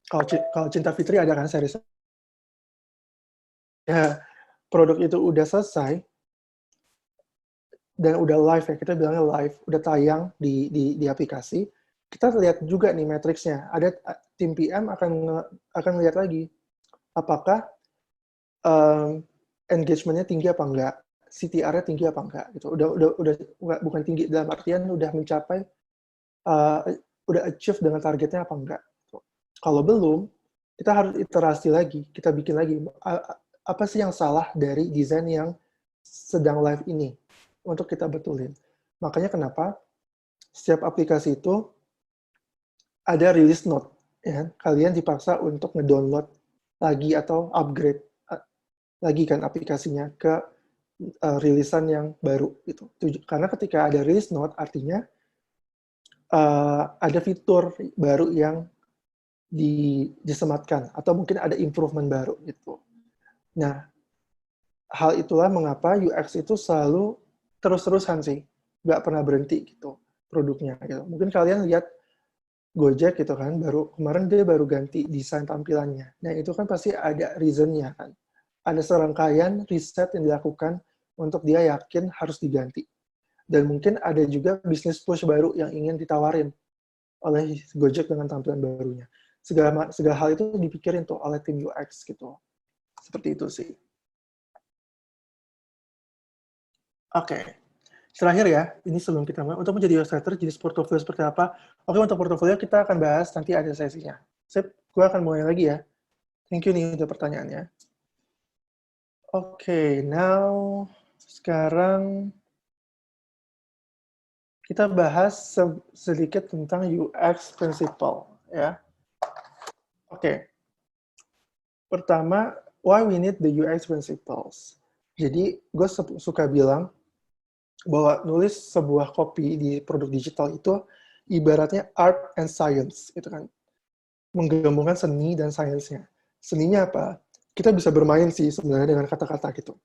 Kalau Cinta Fitri ada kan series. Ya, produk itu udah selesai, dan udah live ya, kita bilangnya live, udah tayang di aplikasi, kita lihat juga nih matriksnya. Ada tim PM akan lihat lagi apakah engagement-nya tinggi apa enggak, CTR-nya tinggi apa enggak gitu. Udah bukan tinggi dalam artian udah mencapai udah achieve dengan targetnya apa enggak. Kalau belum, kita harus iterasi lagi, kita bikin lagi apa sih yang salah dari desain yang sedang live ini untuk kita betulin. Makanya kenapa setiap aplikasi itu ada release note, ya. Kalian dipaksa untuk ngedownload lagi atau upgrade lagi kan aplikasinya ke rilisan yang baru itu. Karena ketika ada release note artinya ada fitur baru yang disematkan atau mungkin ada improvement baru gitu. Nah, hal itulah mengapa UX itu selalu terus-terusan sih, nggak pernah berhenti gitu produknya gitu. Mungkin kalian lihat Gojek gitu kan, kemarin dia baru ganti desain tampilannya. Nah, itu kan pasti ada reason-nya kan. Ada serangkaian riset yang dilakukan untuk dia yakin harus diganti. Dan mungkin ada juga bisnis push baru yang ingin ditawarin oleh Gojek dengan tampilan barunya. Segala hal itu dipikirin tuh oleh tim UX gitu. Seperti itu sih. Oke. Terakhir ya, ini sebelum kita mulai, untuk menjadi UX writer, jenis portofolio seperti apa? Oke, untuk portofolio kita akan bahas, nanti ada sesinya. Sip, gue akan mulai lagi ya. Thank you nih untuk pertanyaannya. Oke, now sekarang kita bahas sedikit tentang UX principle ya. Oke. Pertama, why we need the UX principles. Jadi, gue suka bilang bahwa nulis sebuah copy di produk digital itu ibaratnya art and science, gitu kan. Menggabungkan seni dan sainsnya. Seninya apa? Kita bisa bermain sih sebenarnya dengan kata-kata gitu.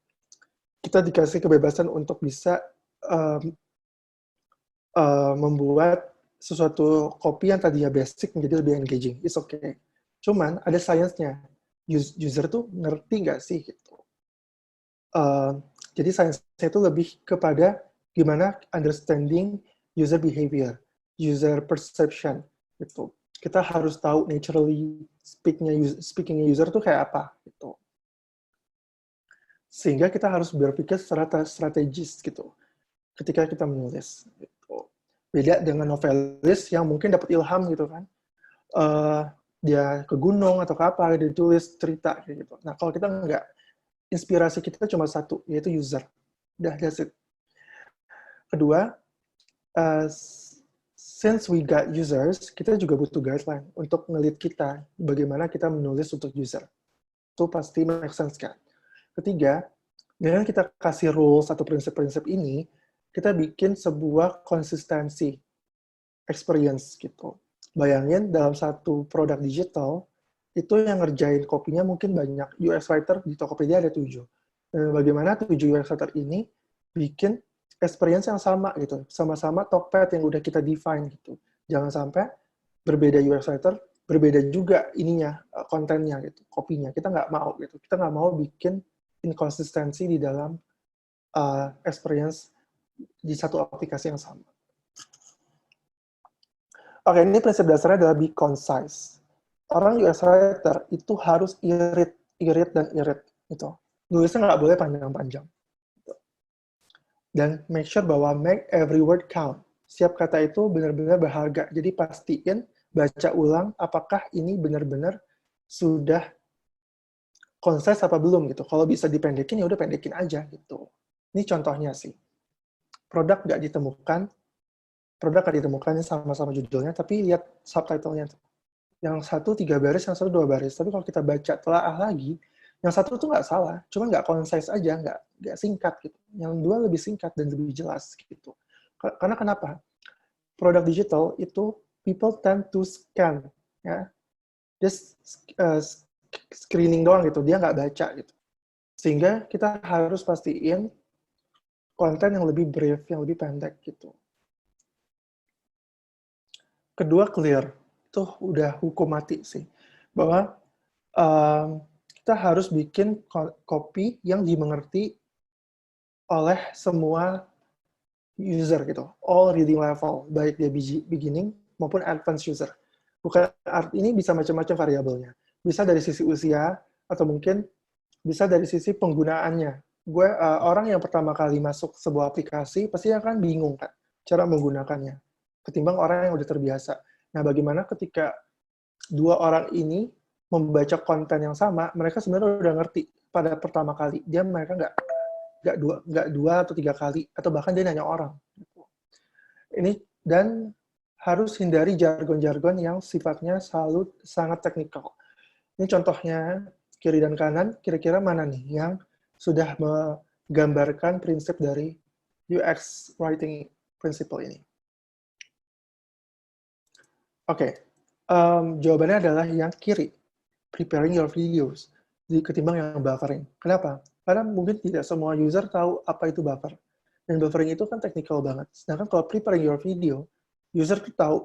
Kita dikasih kebebasan untuk bisa membuat sesuatu copy yang tadinya basic menjadi lebih engaging. It's okay. Cuman ada science-nya. User tuh ngerti nggak sih gitu. Jadi science-nya itu lebih kepada gimana understanding user behavior, user perception gitu. Kita harus tahu naturally speaking user tuh kayak apa gitu. Sehingga kita harus berpikir secara strategis gitu ketika kita menulis gitu. Beda dengan novelis yang mungkin dapat ilham gitu kan. Dia ke gunung atau ke apa, dia tulis cerita kayak gitu. Nah, kalau kita enggak, inspirasi kita cuma satu, yaitu user. Udah, that's it. Kedua, since we got users, kita juga butuh guideline untuk ngelit kita bagaimana kita menulis untuk user. Itu pasti make sense kan. Ketiga, dengan kita kasih rules atau prinsip-prinsip ini, kita bikin sebuah konsistensi experience gitu. Bayangin dalam satu produk digital, itu yang ngerjain kopinya mungkin banyak. UX writer di Tokopedia ada 7. Dan bagaimana 7 UX writer ini bikin experience yang sama gitu. Sama-sama Tokped yang udah kita define gitu. Jangan sampai berbeda UX writer, berbeda juga ininya, kontennya gitu, kopinya. Kita nggak mau gitu. Kita nggak mau bikin inkonsistensi di dalam experience di satu aplikasi yang sama. Oke, ini prinsip dasarnya adalah be concise. Orang UX writer itu harus irit dan irit. Gitu. Nulisnya nggak boleh panjang-panjang. Gitu. Dan make sure bahwa make every word count. Setiap kata itu benar-benar berharga. Jadi pastiin, baca ulang, apakah ini benar-benar sudah concise apa belum gitu. Kalau bisa dipendekin, ya udah pendekin aja gitu. Ini contohnya sih. Produk nggak ditemukan sama-sama judulnya, tapi lihat subtitlenya tuh. Yang satu 3 baris, yang satu 2 baris. Tapi kalau kita baca telaah lagi, yang satu tuh nggak salah, cuma nggak concise aja, nggak singkat gitu. Yang dua lebih singkat dan lebih jelas gitu. Karena kenapa? Produk digital itu people tend to scan, ya. Just screening doang gitu, dia nggak baca gitu. Sehingga kita harus pastiin konten yang lebih brief, yang lebih pendek gitu. Kedua, clear. Itu udah hukum mati sih. Bahwa kita harus bikin copy yang dimengerti oleh semua user gitu. All reading level, baik dia beginning maupun advanced user. Bukan ini bisa macam-macam variabelnya. Bisa dari sisi usia, atau mungkin bisa dari sisi penggunaannya. Orang yang pertama kali masuk sebuah aplikasi pasti akan bingung kan cara menggunakannya ketimbang orang yang udah terbiasa. Nah, bagaimana ketika dua orang ini membaca konten yang sama, mereka sebenarnya udah ngerti pada pertama kali. Mereka nggak dua atau 3 kali, atau bahkan dia nanya orang. Ini dan harus hindari jargon-jargon yang sifatnya selalu sangat teknikal. Ini contohnya kiri dan kanan, kira-kira mana nih yang sudah menggambarkan prinsip dari UX writing principle ini? Oke, jawabannya adalah yang kiri, preparing your videos, ketimbang yang buffering. Kenapa? Karena mungkin tidak semua user tahu apa itu buffer. Dan buffering itu kan technical banget. Sedangkan kalau preparing your video, user tuh tahu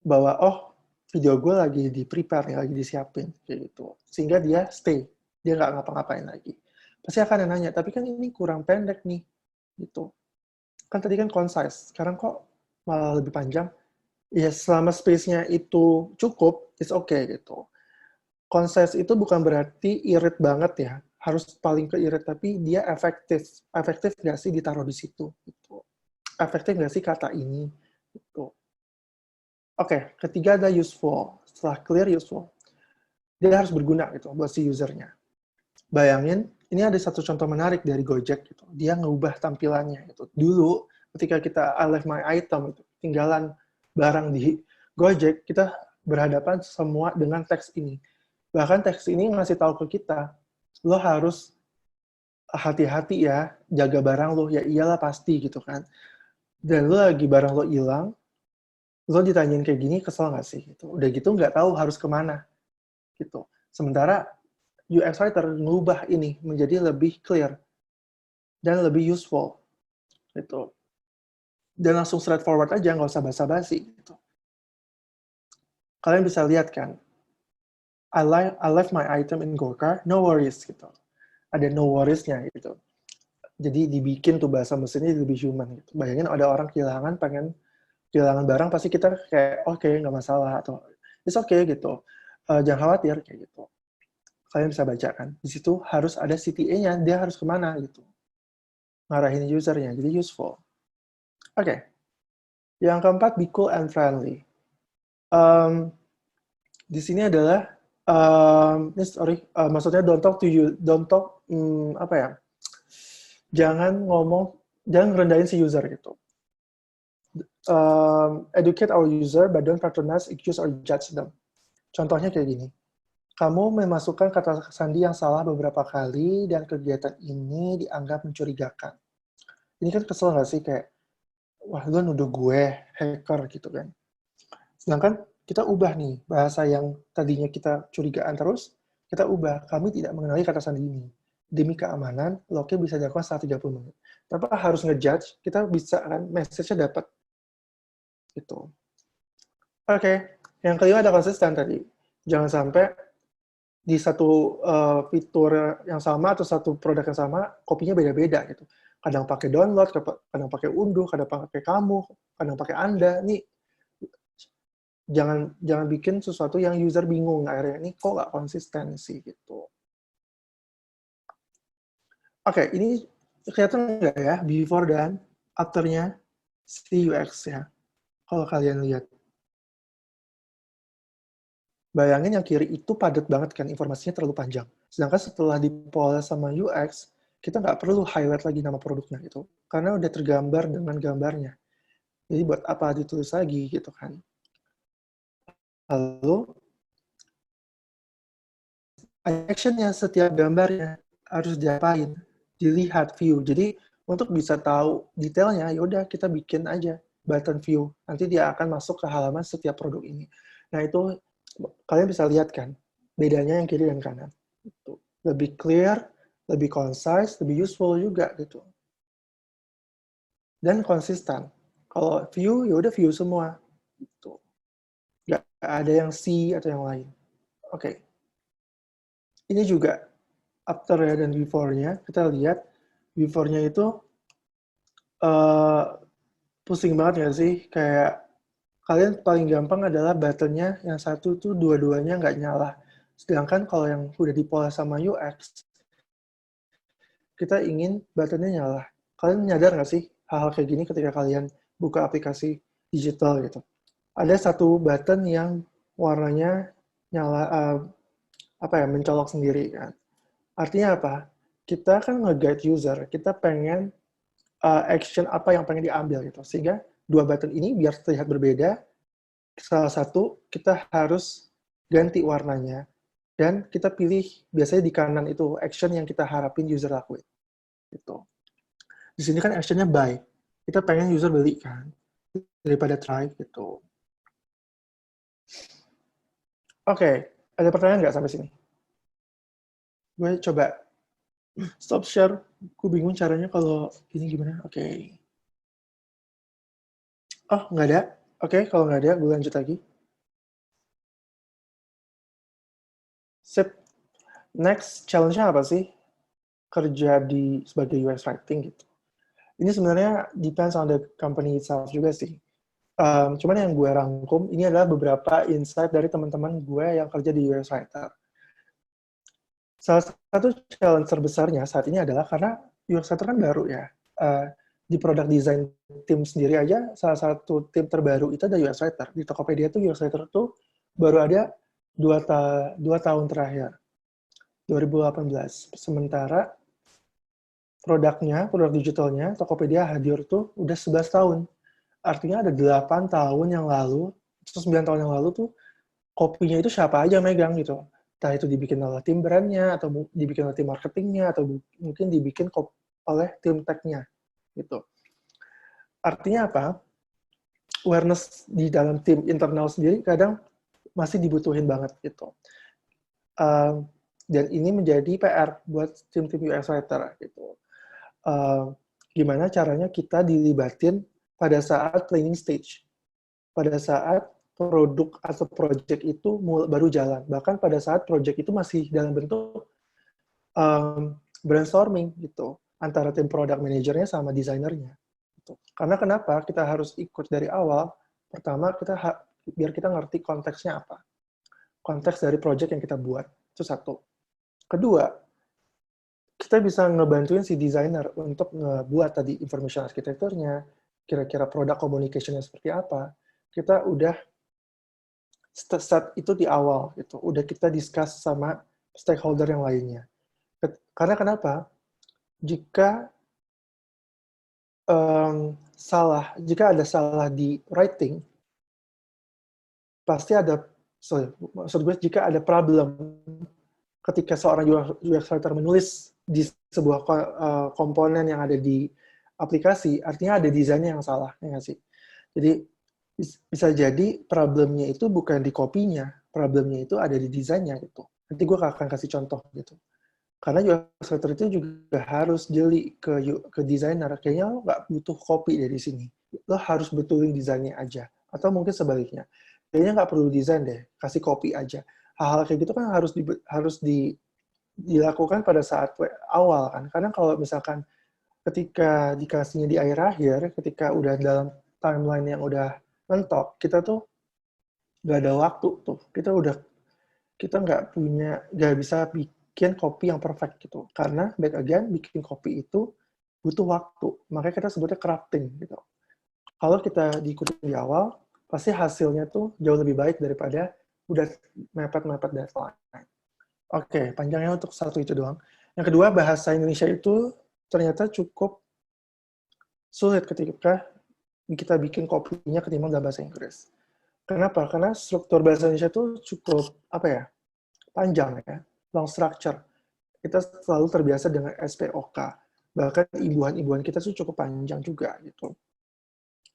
bahwa, oh, video gue lagi di-prepare, lagi disiapin, kayak gitu. Sehingga dia stay, dia nggak ngapa-ngapain lagi. Pasti akan nanya, tapi kan ini kurang pendek nih, gitu. Kan tadi kan concise, sekarang kok malah lebih panjang? Ya, selama space-nya itu cukup, it's okay gitu. Concise itu bukan berarti irit banget ya, harus paling keirit, tapi dia efektif. Efektif nggak sih ditaruh di situ? Gitu. Efektif nggak sih kata ini? Gitu. Oke, ketiga ada useful. Setelah clear, useful. Dia harus berguna gitu buat si usernya. Bayangin, ini ada satu contoh menarik dari Gojek gitu. Dia ngubah tampilannya gitu. Dulu ketika kita I left my item itu, tinggalan barang di Gojek, kita berhadapan semua dengan teks ini. Bahkan teks ini ngasih tahu ke kita, lo harus hati-hati ya, jaga barang lo. Ya iyalah pasti gitu kan. Dan lo lagi barang lo hilang, lo ditanyain kayak gini, kesel nggak sih? Gitu. Udah gitu nggak tahu harus kemana. Gitu. Sementara UX writer mengubah ini menjadi lebih clear dan lebih useful. Gitu. Dan langsung straightforward aja, nggak usah basa-basi. Gitu. Kalian bisa lihat kan, I left my item in Gokar, no worries gitu. Ada no worries-nya gitu. Jadi dibikin tuh bahasa mesinnya lebih human gitu. Bayangin ada orang pengen kehilangan barang, pasti kita kayak oke, nggak masalah atau it's okay gitu. Jangan khawatir kayak gitu. Kalian bisa baca kan. Di situ harus ada CTA-nya, dia harus kemana gitu. Ngarahin usernya, jadi useful. Oke. Yang keempat, be cool and friendly. Di sini adalah maksudnya don't talk to you, don't talk apa ya? Jangan rendahin si user gitu. Educate our user, but don't patronize, accuse, or judge them. Contohnya kayak gini. Kamu memasukkan kata sandi yang salah beberapa kali dan kegiatan ini dianggap mencurigakan. Ini kan kesel nggak sih kayak, wah lu nuduh gue hacker gitu kan. Sedangkan kita ubah nih, bahasa yang tadinya kita curigaan terus, kita ubah, kami tidak mengenali kata sandi ini. Demi keamanan, lognya bisa dilakukan setelah 30 menit. Tanpa harus ngejudge, kita bisa kan, message-nya dapat. Gitu. Oke, yang kelima ada konsisten tadi. Jangan sampai di satu fitur yang sama atau satu produk yang sama, kopinya beda-beda gitu. Kadang pakai download, kadang pakai unduh, kadang pakai kamu, kadang pakai Anda. Nih, jangan bikin sesuatu yang user bingung. Akhirnya ini kok nggak konsisten sih gitu. Oke, ini kelihatan nggak ya before dan after-nya si UX ya. Kalau kalian lihat. Bayangin yang kiri itu padat banget kan, informasinya terlalu panjang. Sedangkan setelah dipoles sama UX, kita nggak perlu highlight lagi nama produknya gitu. Karena udah tergambar dengan gambarnya. Jadi buat apa ditulis lagi gitu kan. Lalu, actionnya setiap gambarnya harus diapain? Dilihat view. Jadi untuk bisa tahu detailnya, yaudah kita bikin aja button view. Nanti dia akan masuk ke halaman setiap produk ini. Nah itu kalian bisa lihat kan bedanya yang kiri dan kanan. Itu lebih clear, lebih concise, lebih useful juga gitu. Dan konsisten. Kalau view ya udah view semua. Gitu. Gak ada yang C atau yang lain. Oke. Ini juga after ya dan before-nya. Kita lihat before-nya itu pusing banget ya sih, kayak kalian paling gampang adalah buttonnya yang satu tuh dua-duanya nggak nyala. Sedangkan kalau yang udah dipoles sama UX, kita ingin buttonnya nyala. Kalian nyadar nggak sih hal-hal kayak gini ketika kalian buka aplikasi digital gitu? Ada satu button yang warnanya nyala, mencolok sendiri kan. Artinya apa? Kita kan nge-guide user, kita pengen action apa yang pengen diambil gitu. Sehingga dua button ini biar terlihat berbeda, salah satu kita harus ganti warnanya dan kita pilih biasanya di kanan itu action yang kita harapin user lakuin. Gitu. Di sini kan actionnya buy. Kita pengen user beli kan daripada try gitu. Oke, ada pertanyaan nggak sampai sini? Gue coba stop share. Gue bingung caranya kalau ini gimana. Oke. Oh, nggak ada. Oke, kalau nggak ada, gue lanjut lagi. Sip. Next, challenge-nya apa sih? Kerja sebagai UX writing gitu. Ini sebenarnya depends on the company itself juga sih. Cuman yang gue rangkum, ini adalah beberapa insight dari teman-teman gue yang kerja di UX writer. Salah satu challenge terbesarnya saat ini adalah karena UX writer kan baru ya. Di product design tim sendiri aja, salah satu tim terbaru itu ada UX writer. Di Tokopedia tuh UX writer tuh baru ada 2 tahun terakhir, 2018. Sementara produk digitalnya, Tokopedia hadir tuh udah 11 tahun. Artinya ada 8 tahun yang lalu, 9 tahun yang lalu tuh, kopinya itu siapa aja megang gitu. Entah itu dibikin oleh tim brandnya, atau dibikin oleh tim marketingnya, atau mungkin dibikin oleh tim tech-nya. Gitu. Artinya apa? Awareness di dalam tim internal sendiri kadang masih dibutuhin banget gitu. Dan ini menjadi PR buat tim-tim UX writer gitu. Gimana caranya kita dilibatin pada saat planning stage, pada saat produk atau project itu baru jalan. Bahkan pada saat project itu masih dalam bentuk brainstorming gitu antara tim product manajernya sama desainernya. Gitu. Karena kenapa kita harus ikut dari awal? Pertama biar kita ngerti konteksnya apa, konteks dari project yang kita buat, itu satu. Kedua, kita bisa ngebantuin si desainer untuk ngebuat tadi information architecture-nya, kira-kira product communication-nya seperti apa. Kita udah set itu di awal, gitu. Udah kita discuss sama stakeholder yang lainnya. Karena kenapa? Jika jika ada salah di writing, pasti ada, maksud gue jika ada problem ketika seorang UX writer menulis di sebuah komponen yang ada di aplikasi, artinya ada desainnya yang salah, ya nggak sih? Jadi bisa jadi problemnya itu bukan di copy-nya, problemnya itu ada di desainnya gitu. Nanti gue akan kasih contoh gitu. Karena UX writer itu juga harus jeli ke desainer. Kayaknya lo nggak butuh copy dari sini. Lo harus betulin desainnya aja. Atau mungkin sebaliknya. Kayaknya nggak perlu desain deh, kasih copy aja. Hal-hal kayak gitu kan harus dilakukan pada saat awal kan. Karena kalau misalkan ketika dikasihnya di akhir-akhir, ketika udah dalam timeline yang udah mentok, kita tuh nggak ada waktu tuh. Kita nggak bisa bikin copy yang perfect gitu. Karena back again, bikin copy itu butuh waktu. Makanya kita sebutnya crafting gitu. Kalau kita diikuti di awal, pasti hasilnya tuh jauh lebih baik daripada udah mepet-mepet deadline. Oke, panjangnya untuk satu itu doang. Yang kedua, bahasa Indonesia itu ternyata cukup sulit ketika kita bikin kopinya ketimbang dalam bahasa Inggris. Kenapa? Karena struktur bahasa Indonesia itu cukup, panjang ya, long structure. Kita selalu terbiasa dengan SPOK. Bahkan imbuhan-imbuhan kita tuh cukup panjang juga gitu.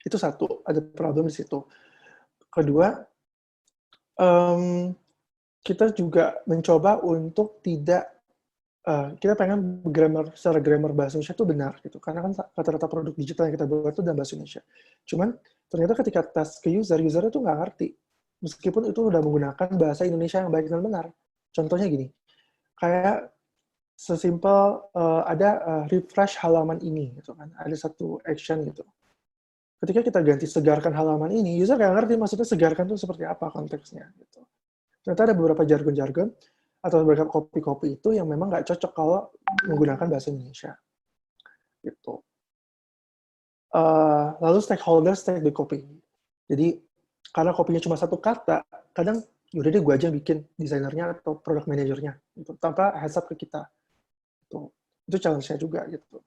Itu satu, ada problem di situ. Kedua, kita juga mencoba untuk kita pengen secara grammar bahasa Indonesia itu benar gitu. Karena kan rata-rata produk digital yang kita buat itu dalam bahasa Indonesia. Cuman ternyata ketika tes ke usernya tuh nggak ngerti. Meskipun itu udah menggunakan bahasa Indonesia yang baik dan benar. Contohnya gini, kayak sesimpel ada refresh halaman ini gitu kan. Ada satu action gitu. Ketika kita ganti segarkan halaman ini, user nggak ngerti maksudnya segarkan itu seperti apa konteksnya gitu. Ternyata ada beberapa jargon-jargon atau beberapa copy-copy itu yang memang nggak cocok kalau menggunakan bahasa Indonesia. Gitu. Lalu stakeholders take the copy. Jadi, karena kopinya cuma satu kata, kadang yaudah deh gue aja bikin desainernya atau product manajernya, gitu, tanpa heads up ke kita. Gitu. Itu challenge-nya juga. Gitu.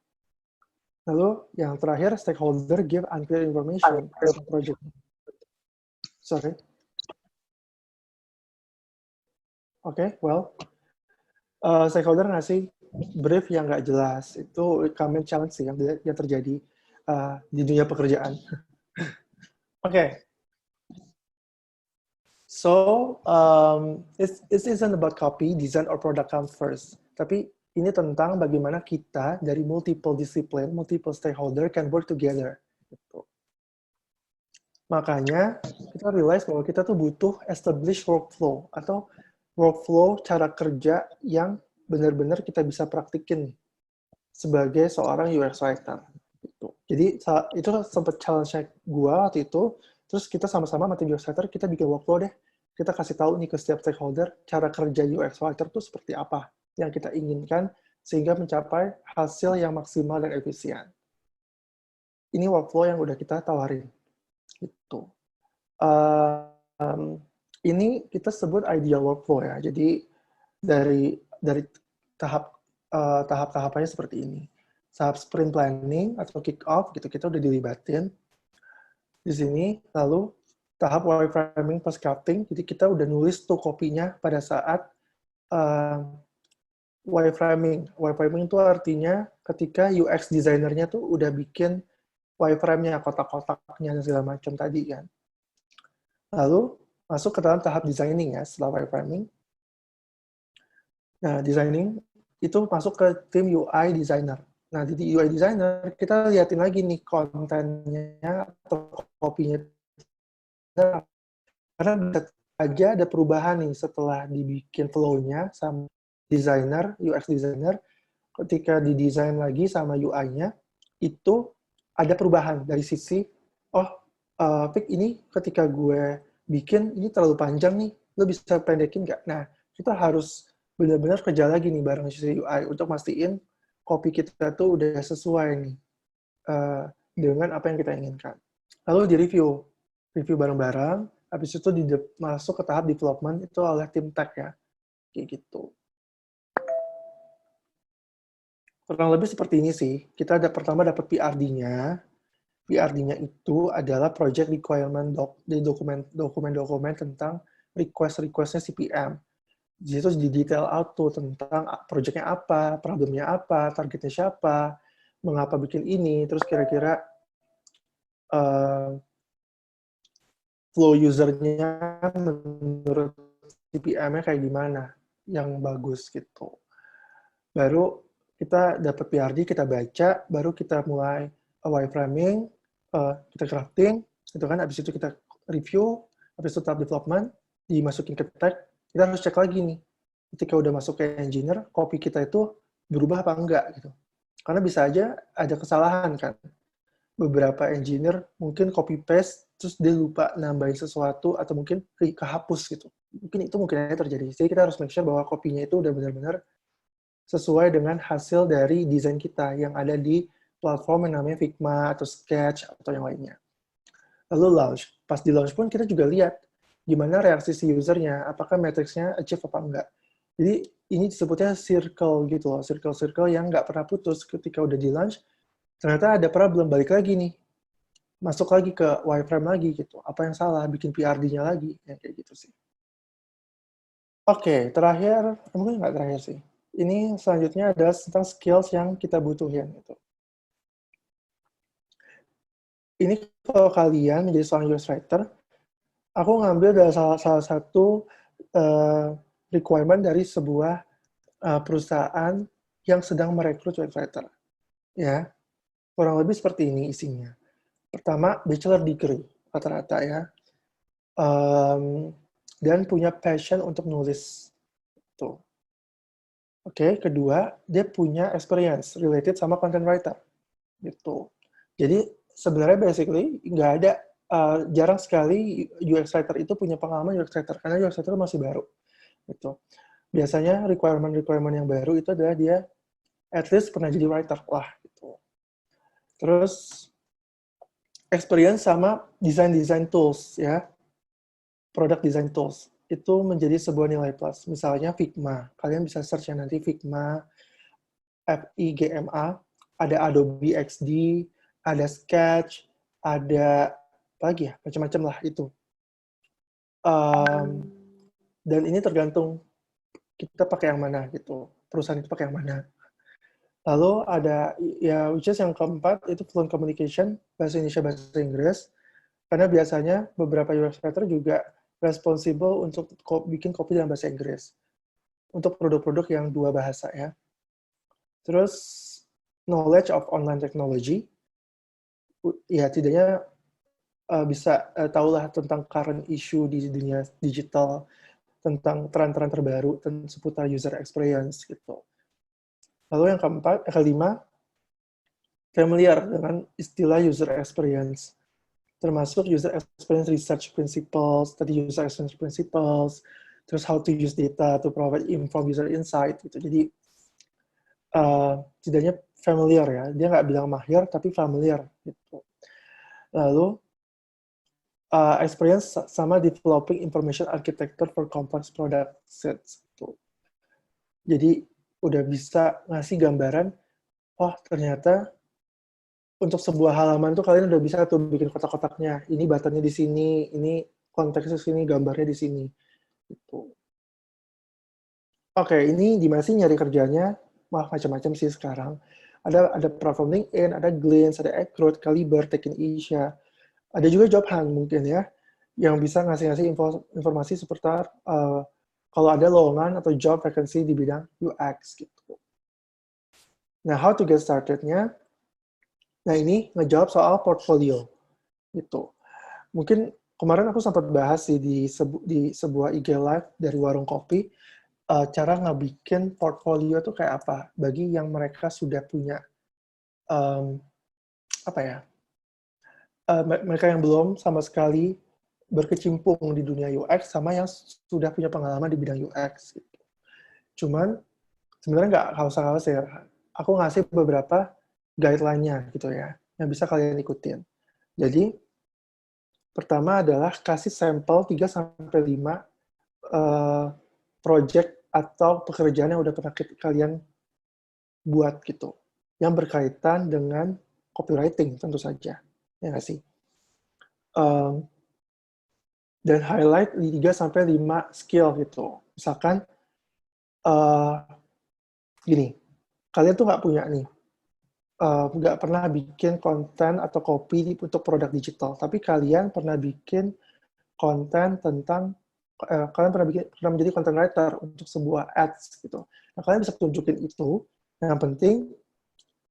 Lalu, yang terakhir, stakeholder give unclear information about project. Sorry. Oke, well, stakeholder ngasih brief yang nggak jelas. Itu common challenge sih yang terjadi di dunia pekerjaan. Oke. So, it isn't about copy, design, or product comes first. Tapi ini tentang bagaimana kita dari multiple disiplin, multiple stakeholder can work together. Gitu. Makanya kita realize bahwa kita tuh butuh established workflow atau workflow cara kerja yang benar-benar kita bisa praktikin sebagai seorang UX writer. Gitu. Jadi itu sempat challenge gue waktu itu. Terus kita sama-sama sama tim UX writer kita bikin workflow deh. Kita kasih tahu nih ke setiap stakeholder cara kerja UX writer itu seperti apa yang kita inginkan sehingga mencapai hasil yang maksimal dan efisien. Ini workflow yang udah kita tawarin. Gitu. Ini kita sebut ideal workflow ya. Jadi dari tahap-tahapannya seperti ini. Tahap sprint planning atau kick off gitu kita udah dilibatin di sini. Lalu tahap wireframing plus crafting. Jadi kita udah nulis tuh kopinya pada saat wireframing. Wireframing itu artinya ketika UX designernya tuh udah bikin wireframe-nya, kotak-kotaknya dan segala macam tadi kan. Lalu masuk ke dalam tahap designing ya setelah wireframing. Nah, designing itu masuk ke tim UI designer. Nah, di UI designer kita liatin lagi nih kontennya atau kopinya Karena bisa aja ada perubahan nih setelah dibikin flow-nya sama designer, UX designer, ketika didesain lagi sama UI-nya, itu ada perubahan dari sisi, oh, Fik, ini ketika gue bikin, ini terlalu panjang nih, lo bisa pendekin nggak? Nah, kita harus benar-benar kerja lagi nih bareng sisi UI untuk mastiin copy kita tuh udah sesuai nih dengan apa yang kita inginkan. Lalu review bareng-bareng, habis itu masuk ke tahap development itu oleh tim tech ya, kayak gitu. Kurang lebih seperti ini sih. Kita pertama dapat PRD-nya. PRD-nya itu adalah project requirement di dokumen-dokumen tentang request-requestnya CPM. Di situ di detail out tuh tentang projectnya apa, problemnya apa, targetnya siapa, mengapa bikin ini, terus kira-kira flow usernya menurut CPM-nya kayak gimana yang bagus gitu. Baru kita dapat PRD, kita baca, baru kita mulai wireframing, kita crafting, itu kan, habis itu kita review, habis itu tahap development, dimasukin ke tech, kita harus cek lagi nih, ketika udah masuk ke engineer, copy kita itu berubah apa enggak gitu. Karena bisa aja ada kesalahan kan. Beberapa engineer mungkin copy paste, terus dia lupa nambahin sesuatu, atau mungkin kehapus gitu. Mungkin itu mungkin aja terjadi. Jadi kita harus make sure bahwa copy-nya itu udah benar-benar sesuai dengan hasil dari desain kita yang ada di platform yang namanya Figma atau Sketch atau yang lainnya. Lalu launch. Pas di launch pun kita juga lihat gimana reaksi si usernya, apakah matriksnya achieve apa enggak. Jadi ini disebutnya circle gitu loh, circle-circle yang nggak pernah putus. Ketika udah di launch, ternyata ada problem, balik lagi nih. Masuk lagi ke wireframe lagi gitu. Apa yang salah, bikin PRD-nya lagi, yang kayak gitu sih. Oke, terakhir, mungkin nggak terakhir sih. Ini selanjutnya adalah tentang skills yang kita butuhin. Gitu. Ini kalau kalian menjadi seorang UX writer, aku ngambil dari salah satu requirement dari sebuah perusahaan yang sedang merekrut UX writer. Ya, kurang lebih seperti ini isinya. Pertama, bachelor degree rata-rata ya, dan punya passion untuk nulis. Tuh. Oke, kedua, dia punya experience related sama content writer. Gitu. Jadi sebenarnya basically nggak ada, jarang sekali UX writer itu punya pengalaman UX writer, karena UX writer masih baru. Gitu. Biasanya requirement yang baru itu adalah dia at least pernah jadi writer lah. Gitu. Terus experience sama design tools ya, product design tools itu menjadi sebuah nilai plus. Misalnya Figma, kalian bisa search ya nanti Figma, FIGMA, ada Adobe XD, ada Sketch, ada apa lagi ya, macam-macam lah itu. Dan ini tergantung kita pakai yang mana gitu, perusahaan itu pakai yang mana. Lalu ada ya, which is yang keempat itu fluent communication, bahasa Indonesia, bahasa Inggris, karena biasanya beberapa UX writer juga responsible untuk bikin copy dalam bahasa Inggris untuk produk-produk yang dua bahasa ya. Terus knowledge of online technology, ya tidaknya bisa tahulah tentang current issue di dunia digital, tentang tren-tren terbaru tentang seputar user experience gitu. Lalu yang kelima, familiar dengan istilah user experience, termasuk user experience research principles, tadi user experience principles, terus how to use data to provide informed user insight gitu. Jadi tidaknya familiar ya, dia nggak bilang mahir tapi familiar gitu. Lalu experience sama developing information architecture for complex product sets. Gitu. Jadi udah bisa ngasih gambaran, oh ternyata untuk sebuah halaman tuh kalian udah bisa tuh bikin kotak-kotaknya. Ini buttonnya di sini, ini konteksnya di sini, gambarnya di sini. Gitu. Oke, ini gimana sih nyari kerjanya? Wah, macam-macam sih sekarang. Ada platform LinkedIn, ada Glints, ada Ecruit, Caliber, Asia. Ada juga job hunt mungkin ya, yang bisa ngasih informasi seputar kalau ada lowongan atau job vacancy di bidang UX gitu. Nah, how to get started-nya? Nah, ini ngejawab soal portfolio gitu. Mungkin kemarin aku sempat bahas sih di sebuah IG live dari warung kopi, cara ngebikin portfolio tuh kayak apa bagi yang mereka sudah punya um, apa ya, mereka yang belum sama sekali berkecimpung di dunia UX sama yang sudah punya pengalaman di bidang UX. Gitu. Cuman sebenarnya nggak usah khawatir. Aku ngasih beberapa guideline-nya gitu ya, yang bisa kalian ikutin. Jadi pertama adalah kasih sampel 3-5 project atau pekerjaan yang udah pernah kalian buat gitu, yang berkaitan dengan copywriting tentu saja, ya nggak sih? Um, dan highlight 3-5 skill gitu. Misalkan, uh, gini, kalian tuh nggak punya nih, nggak pernah bikin konten atau copy untuk produk digital, tapi kalian pernah bikin konten tentang, kalian pernah menjadi content writer untuk sebuah ads gitu. Nah, kalian bisa tunjukin itu. Yang penting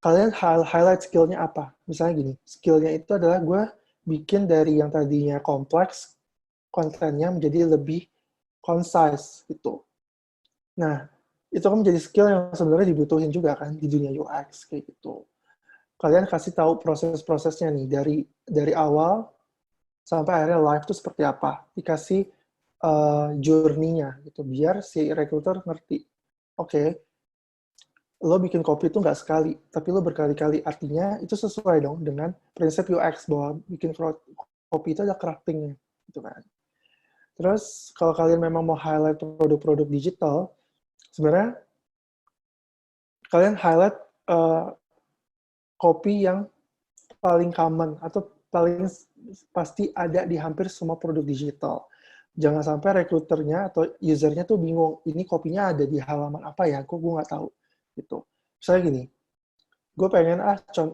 kalian highlight skillnya apa. Misalnya gini, skillnya itu adalah gue bikin dari yang tadinya kompleks, kontennya menjadi lebih concise gitu. Nah, itu kan menjadi skill yang sebenarnya dibutuhin juga kan di dunia UX kayak gitu. Kalian kasih tahu proses-prosesnya nih dari awal sampai akhirnya live itu seperti apa. Dikasih journey-nya gitu biar si recruiter ngerti. Oke, lo bikin kopi itu nggak sekali, tapi lo berkali-kali. Artinya itu sesuai dong dengan prinsip UX bahwa bikin kopi itu ada crafting-nya, gitu kan. Terus kalau kalian memang mau highlight produk-produk digital, sebenarnya kalian highlight kopi yang paling common atau paling pasti ada di hampir semua produk digital. Jangan sampai rekruternya atau usernya tuh bingung, ini kopinya ada di halaman apa ya, gue nggak tahu. Gitu. Misalnya gini, gue pengen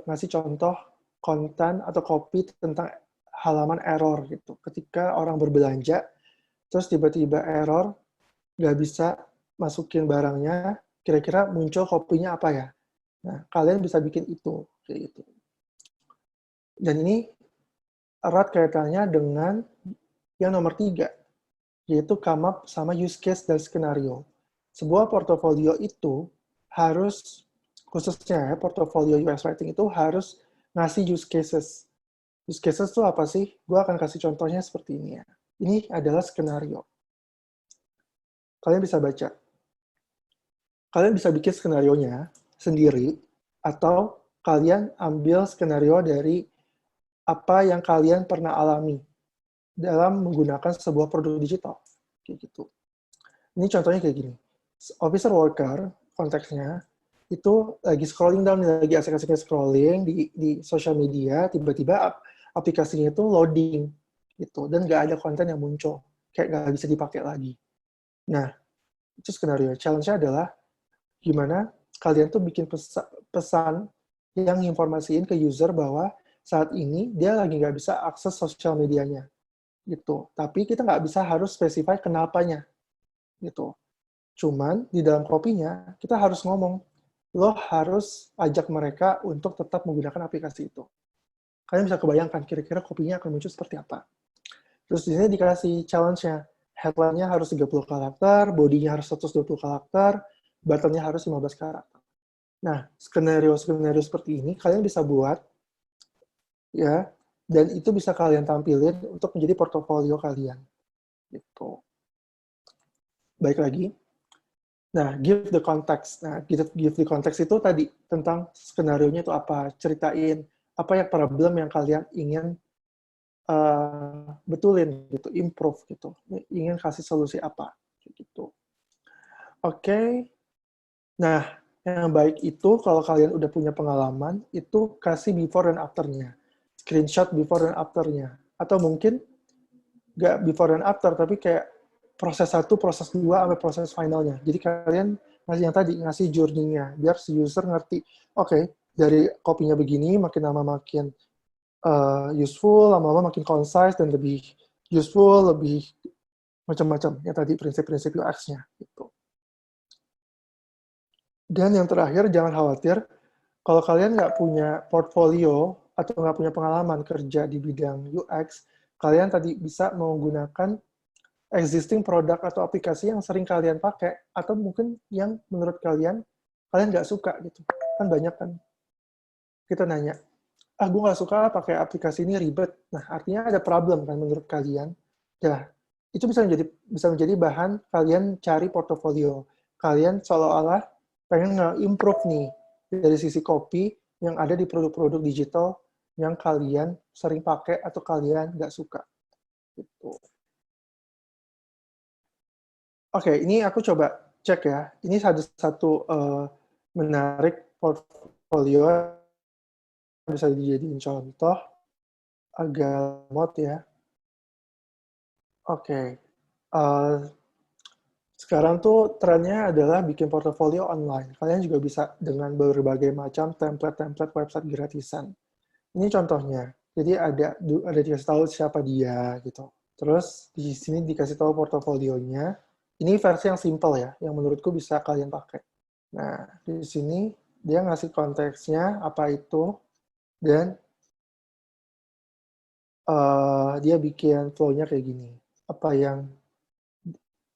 ngasih contoh konten atau copy tentang halaman error gitu. Ketika orang berbelanja, terus tiba-tiba error, nggak bisa masukin barangnya, kira-kira muncul kopinya apa ya? Nah, kalian bisa bikin itu, kayak gitu. Dan ini erat kaitannya dengan yang nomor 3, yaitu come up sama use case dan skenario. Sebuah portofolio itu harus, khususnya ya, portofolio UX writing itu harus ngasih use cases. Use cases itu apa sih? Gue akan kasih contohnya seperti ini ya. Ini adalah skenario. Kalian bisa baca. Kalian bisa bikin skenario-nya sendiri, atau kalian ambil skenario dari apa yang kalian pernah alami dalam menggunakan sebuah produk digital. Kayak gitu. Ini contohnya kayak gini. Officer worker, konteksnya, itu lagi scrolling down, lagi asik-asiknya scrolling di sosial media, tiba-tiba aplikasinya itu loading, gitu, dan nggak ada konten yang muncul, kayak nggak bisa dipakai lagi. Nah, itu skenario. Challenge-nya adalah gimana kalian tuh bikin pesan yang informasiin ke user bahwa saat ini dia lagi nggak bisa akses sosial medianya, gitu. Tapi kita nggak bisa harus spesify kenapanya, gitu. Cuman di dalam kopinya kita harus ngomong, lo harus ajak mereka untuk tetap menggunakan aplikasi itu. Kalian bisa kebayangkan kira-kira kopinya akan muncul seperti apa. Terus di sini dikasih challenge-nya. Headline-nya harus 30 karakter, body-nya harus 120 karakter, button-nya harus 15 karakter. Nah, skenario-skenario seperti ini kalian bisa buat, ya, dan itu bisa kalian tampilin untuk menjadi portofolio kalian. Gitu. Baik lagi. Nah, give the context. Nah, give the context itu tadi tentang skenario-nya itu apa, ceritain apa yang problem yang kalian ingin betulin gitu, improve gitu, ingin kasih solusi apa gitu. Oke. Nah, yang baik itu kalau kalian udah punya pengalaman, itu kasih before dan after-nya. Screenshot before dan after-nya. Atau mungkin nggak before dan after, tapi kayak proses 1, proses 2, sampai proses finalnya. Jadi kalian ngasih yang tadi, ngasih journey-nya, biar si user ngerti, oke, dari kopinya begini, makin lama makin useful, lama-lama makin concise, dan lebih useful, lebih macam-macam. Yang tadi prinsip-prinsip UX-nya. Gitu. Dan yang terakhir, jangan khawatir, kalau kalian nggak punya portfolio atau nggak punya pengalaman kerja di bidang UX, kalian tadi bisa menggunakan existing produk atau aplikasi yang sering kalian pakai, atau mungkin yang menurut kalian nggak suka gitu. Kan banyak kan kita nanya, gue nggak suka pakai aplikasi ini ribet. Nah, artinya ada problem kan menurut kalian. Ya, itu bisa menjadi bahan kalian cari portofolio. Kalian seolah-olah pengen nge-improve nih dari sisi copy yang ada di produk-produk digital yang kalian sering pakai atau kalian nggak suka. Gitu. Oke, ini aku coba cek ya. Ini satu menarik portfolio bisa dijadiin contoh, agak lemot ya. Oke, sekarang tuh trennya adalah bikin portofolio online. Kalian juga bisa dengan berbagai macam template-template website gratisan. Ini contohnya. Jadi ada dikasih tahu siapa dia gitu. Terus di sini dikasih tahu portofolionya. Ini versi yang simple ya, yang menurutku bisa kalian pakai. Nah, di sini dia ngasih konteksnya apa itu, dan dia bikin flow-nya kayak gini. Apa yang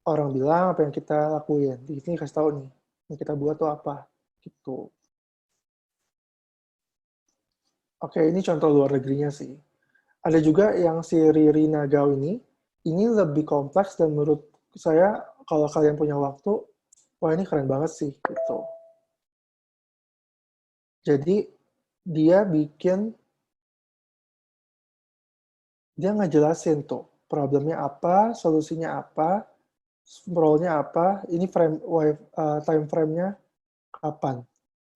orang bilang, apa yang kita lakuin. Di sini kasih tahu nih, yang kita buat tuh apa. Gitu. Oke, ini contoh luar negerinya sih. Ada juga yang si Riri Nagao ini lebih kompleks dan menurut saya kalau kalian punya waktu, wah ini keren banget sih gitu. Jadi dia ngejelasin tuh problemnya apa, solusinya apa, role-nya apa, ini time frame-nya kapan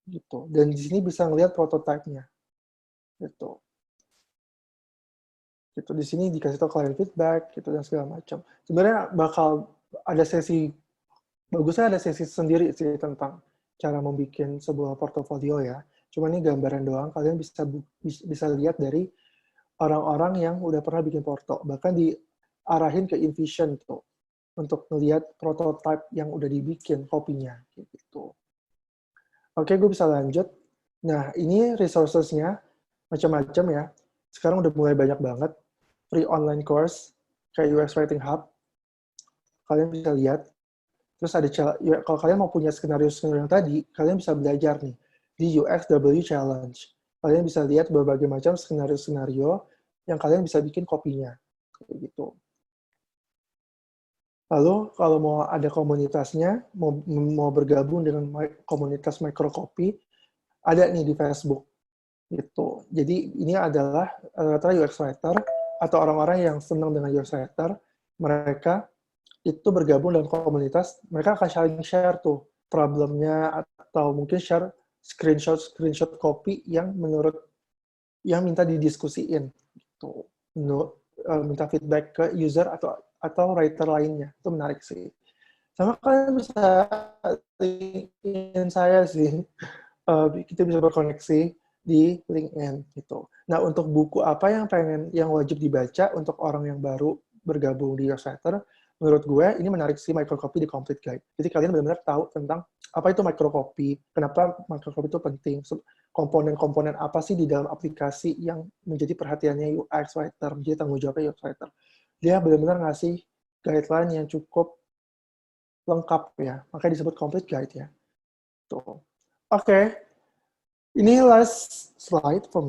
gitu. Dan di sini bisa ngelihat prototype-nya gitu. Gitu di sini dikasih tahu client feedback gitu dan segala macam. Sebenarnya bakal ada bagusnya ada sesi sendiri sih tentang cara membuat sebuah portofolio ya. Cuma ini gambaran doang, kalian bisa lihat dari orang-orang yang udah pernah bikin porto. Bahkan diarahin ke InVision tuh untuk melihat prototype yang udah dibikin kopinya gitu. Oke, gue bisa lanjut. Nah, ini resources-nya macam-macam ya. Sekarang udah mulai banyak banget free online course kayak UX Writing Hub. Kalian bisa lihat. Terus ya, kalau kalian mau punya skenario-skenario yang tadi, kalian bisa belajar nih di UXW Challenge. Kalian bisa lihat berbagai macam skenario-skenario yang kalian bisa bikin kopinya. Kayak gitu. Lalu kalau mau ada komunitasnya, mau bergabung dengan komunitas microcopy, ada nih di Facebook. Gitu. Jadi ini adalah rata-rata UX writer atau orang-orang yang senang dengan UX writer, mereka itu bergabung dengan komunitas, mereka akan saling share tuh problemnya atau mungkin share screenshot copy yang minta didiskusiin gitu. Minta feedback ke user atau writer lainnya. Itu menarik sih. Sama kalian bisa LinkedIn saya sih. Kita bisa berkoneksi di LinkedIn gitu. Nah, untuk buku apa yang wajib dibaca untuk orang yang baru bergabung di Newsletter, menurut gue ini menarik sih microcopy di Complete Guide. Jadi kalian benar-benar tahu tentang apa itu microcopy, kenapa microcopy itu penting, komponen-komponen apa sih di dalam aplikasi yang menjadi perhatiannya UX writer, menjadi tanggung jawabnya UX writer. Dia benar-benar ngasih guideline yang cukup lengkap ya, makanya disebut Complete Guide ya. Tuh. Oke. Ini last slide for me.